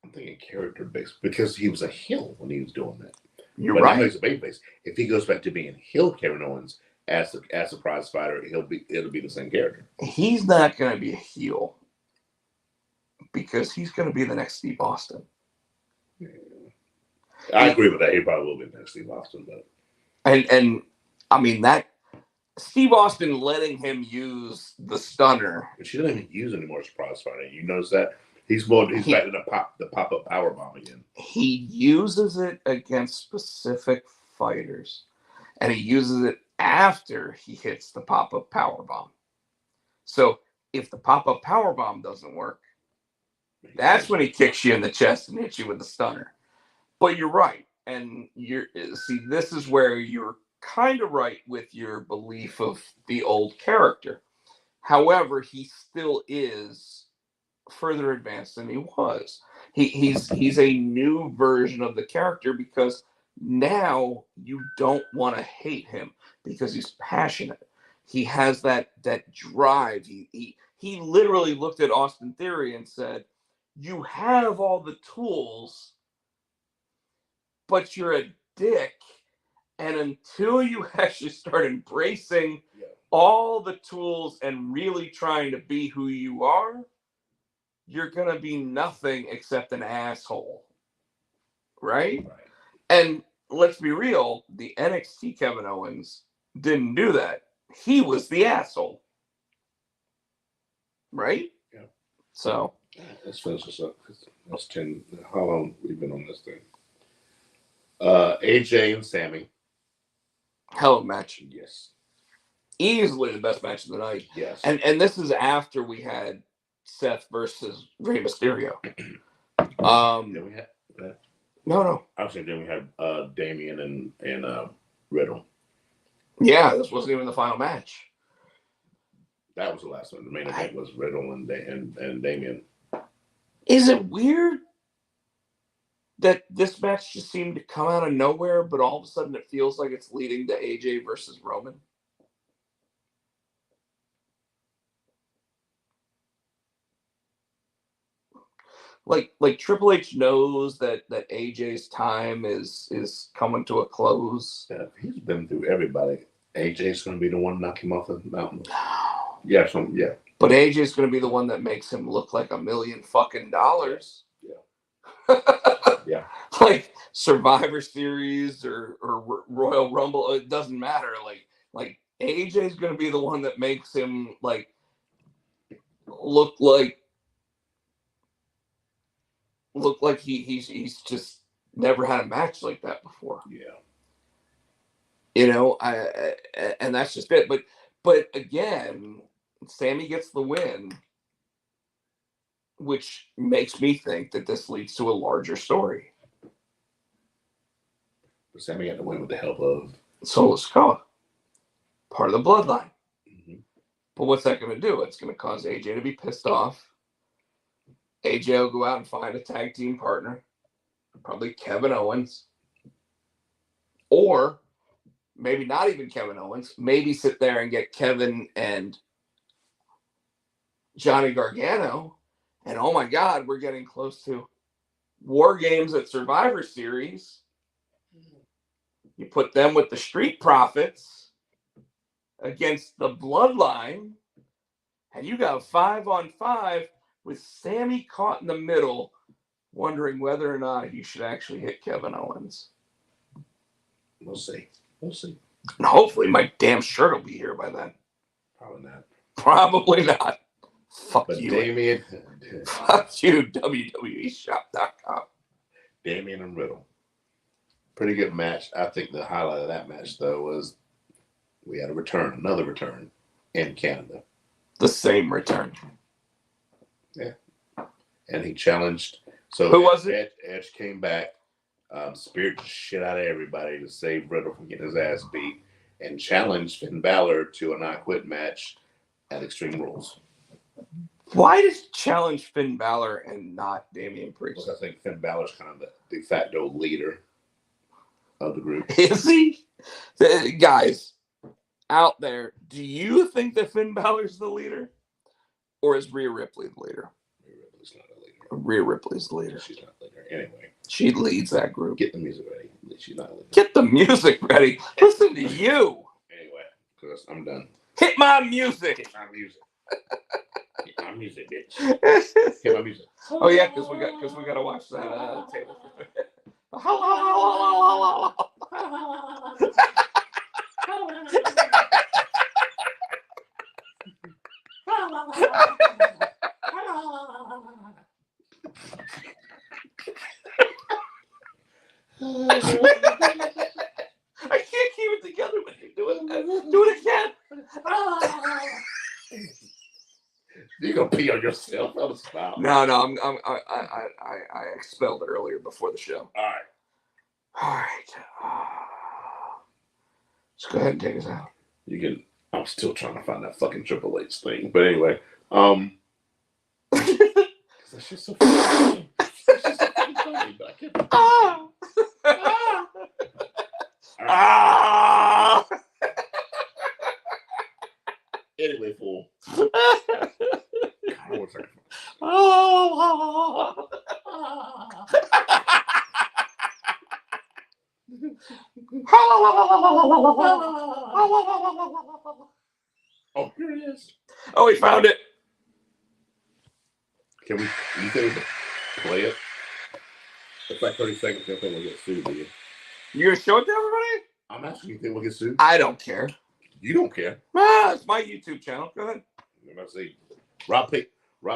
I'm thinking character based because he was a heel when he was doing that. You're but right. Now he's a babyface. If he goes back to being heel Kevin Owens as a prize fighter, it'll be the same character. He's not going to be a heel because he's going to be the next Steve Austin. Yeah. I agree with that. He probably will be the next Steve Austin, but and I mean that Steve Austin letting him use the stunner. But she doesn't even use anymore as a prize fighter. You notice that he's back to the pop up power bomb again. He uses it against specific fighters, and he uses it after he hits the pop up power bomb. So if the pop up power bomb doesn't work, that's when he kicks you in the chest and hits you with the stunner. But you're right, and this is where you're kind of right with your belief of the old character. However, he still is further advanced than he was. He's a new version of the character because now you don't want to hate him because he's passionate. He has that drive. He literally looked at Austin Theory and said, "You have all the tools, but you're a dick. And until you actually start embracing all the tools and really trying to be who you are, you're going to be nothing except an asshole." Right? And let's be real, the NXT Kevin Owens didn't do that. He was the asshole. Right? Yeah. So let's finish this up. That's 10. How long we've been on this thing? AJ and Sammy. Hell of a match. Yes. Easily the best match of the night. Yes. And this is after we had Seth versus Rey Mysterio. Then we had No. I was saying then we had Damian and Riddle. Yeah, this wasn't even the final match. That was the last one. The main event was Riddle and Damian. Is it weird that this match just seemed to come out of nowhere, but all of a sudden it feels like it's leading to AJ versus Roman? Like Triple H knows that AJ's time is coming to a close. Yeah, he's been through everybody. AJ's going to be the one to knock him off the mountain. Yeah, yeah. But AJ's going to be the one that makes him look like $1 million fucking dollars. Yeah. Yeah. Like Survivor Series or Royal Rumble, it doesn't matter. Like AJ's going to be the one that makes him like look like he's just never had a match like that before. Yeah. You know, and that's just it. But again, Sammy gets the win, which makes me think that this leads to a larger story. But Sammy got the win with the help of Solo Sikoa, part of the bloodline. Mm-hmm. But what's that going to do? It's going to cause AJ to be pissed off. AJ will go out and find a tag team partner, probably Kevin Owens, or maybe not even Kevin Owens. Maybe sit there and get Kevin and Johnny Gargano, and oh my God, we're getting close to War Games at Survivor Series. You put them with the Street Profits against the Bloodline, and you got 5-on-5 with Sammy caught in the middle, wondering whether or not he should actually hit Kevin Owens. We'll see. We'll see. And hopefully my damn shirt will be here by then. Probably not. Probably not. Fuck but you. Damian. Fuck you, WWEshop.com. Damian and Riddle. Pretty good match. I think the highlight of that match, though, was we had another return in Canada. The same return. Yeah. And he challenged. So who was it? Edge came back, speared the shit out of everybody to save Riddle from getting his ass beat, and challenged Finn Balor to a not-quit match at Extreme Rules. Why does he challenge Finn Balor and not Damian Priest? Because I think Finn Balor's kind of the de facto leader of the group. Is he? Guys, out there, do you think that Finn Balor's the leader? Or is Rhea Ripley the leader? Rhea Ripley's not a leader. Rhea Ripley's the leader. She's not a leader. Anyway. She leads that group. Get the music ready. She's not a leader. Get the music ready. Listen to you. Anyway, because I'm done. Hit my music. Hit my music. Hit my music, bitch. Hit my music. Oh yeah, because we got to watch that table. I can't keep it together when you do it. Do it again. You gonna pee on yourself on the spot? No, I expelled earlier before the show. All right. Just go ahead and take us out. You can. I'm still trying to find that fucking Triple H thing, but anyway, that's just so funny. That's just so fucking funny, but I can't. Anyway, fool. God, what's that? Oh, here it is. Oh, we found it. You think we can play it? It's like 30 seconds. I think we'll get sued, do you? You gonna show it to everybody? I'm asking you, think we'll get sued? I don't care. You don't care. It's my YouTube channel. Go ahead. Let's see. Rob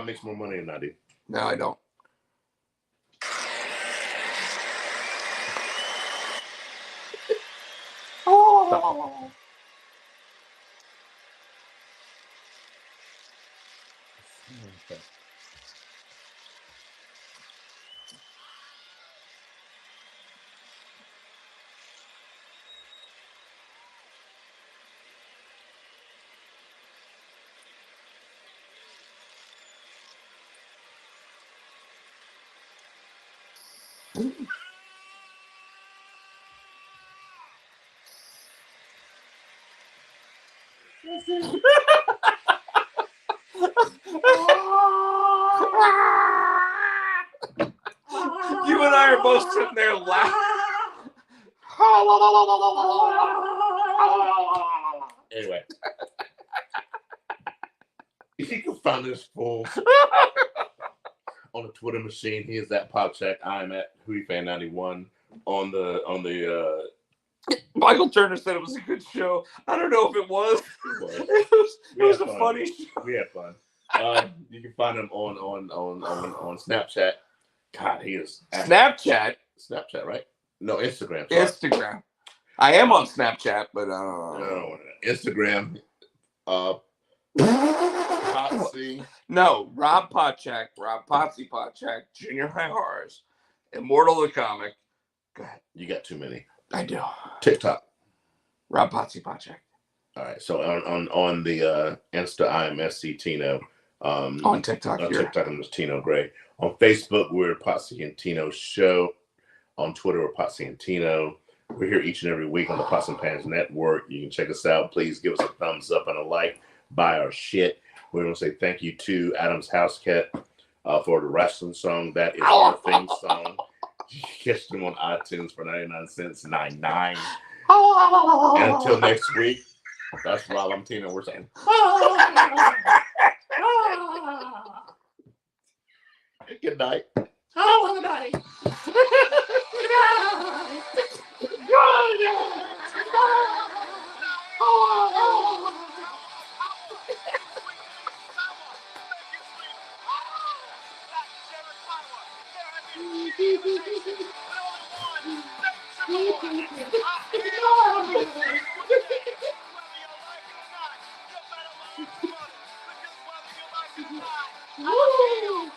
makes more money than I do. No, I don't. You and I are both sitting there laughing. Anyway, you can find this fool on the Twitter machine. He is at PopCheck. I'm at HooeyFan91 on the. Michael Turner said it was a good show. I don't know if it was. It was a funny show. We had fun. You can find him on Snapchat. God, he is Snapchat, right? No, Instagram. Sorry. Instagram. I am on Snapchat, but no, Instagram. Potsy. No, Rob Potsy Potsy, Junior High Horrors, Immortal the Comic. Go ahead. You got too many. I do. TikTok. Rob Potsy Potsy. All right. So on the Insta, I am SC Tino. On TikTok, TikTok, I'm just Tino Gray. On Facebook, we're Potsy and Tino Show. On Twitter, we're Potsy and Tino. We're here each and every week on the Pots and Pans Network. You can check us out. Please give us a thumbs up and a like. Buy our shit. We're going to say thank you to Adam's House Cat for the wrestling song. That is our theme song. You can catch them on iTunes for 99 cents, 99. And until next week, that's Rob. I'm Tina. We're saying. Good night. Good night. Woo!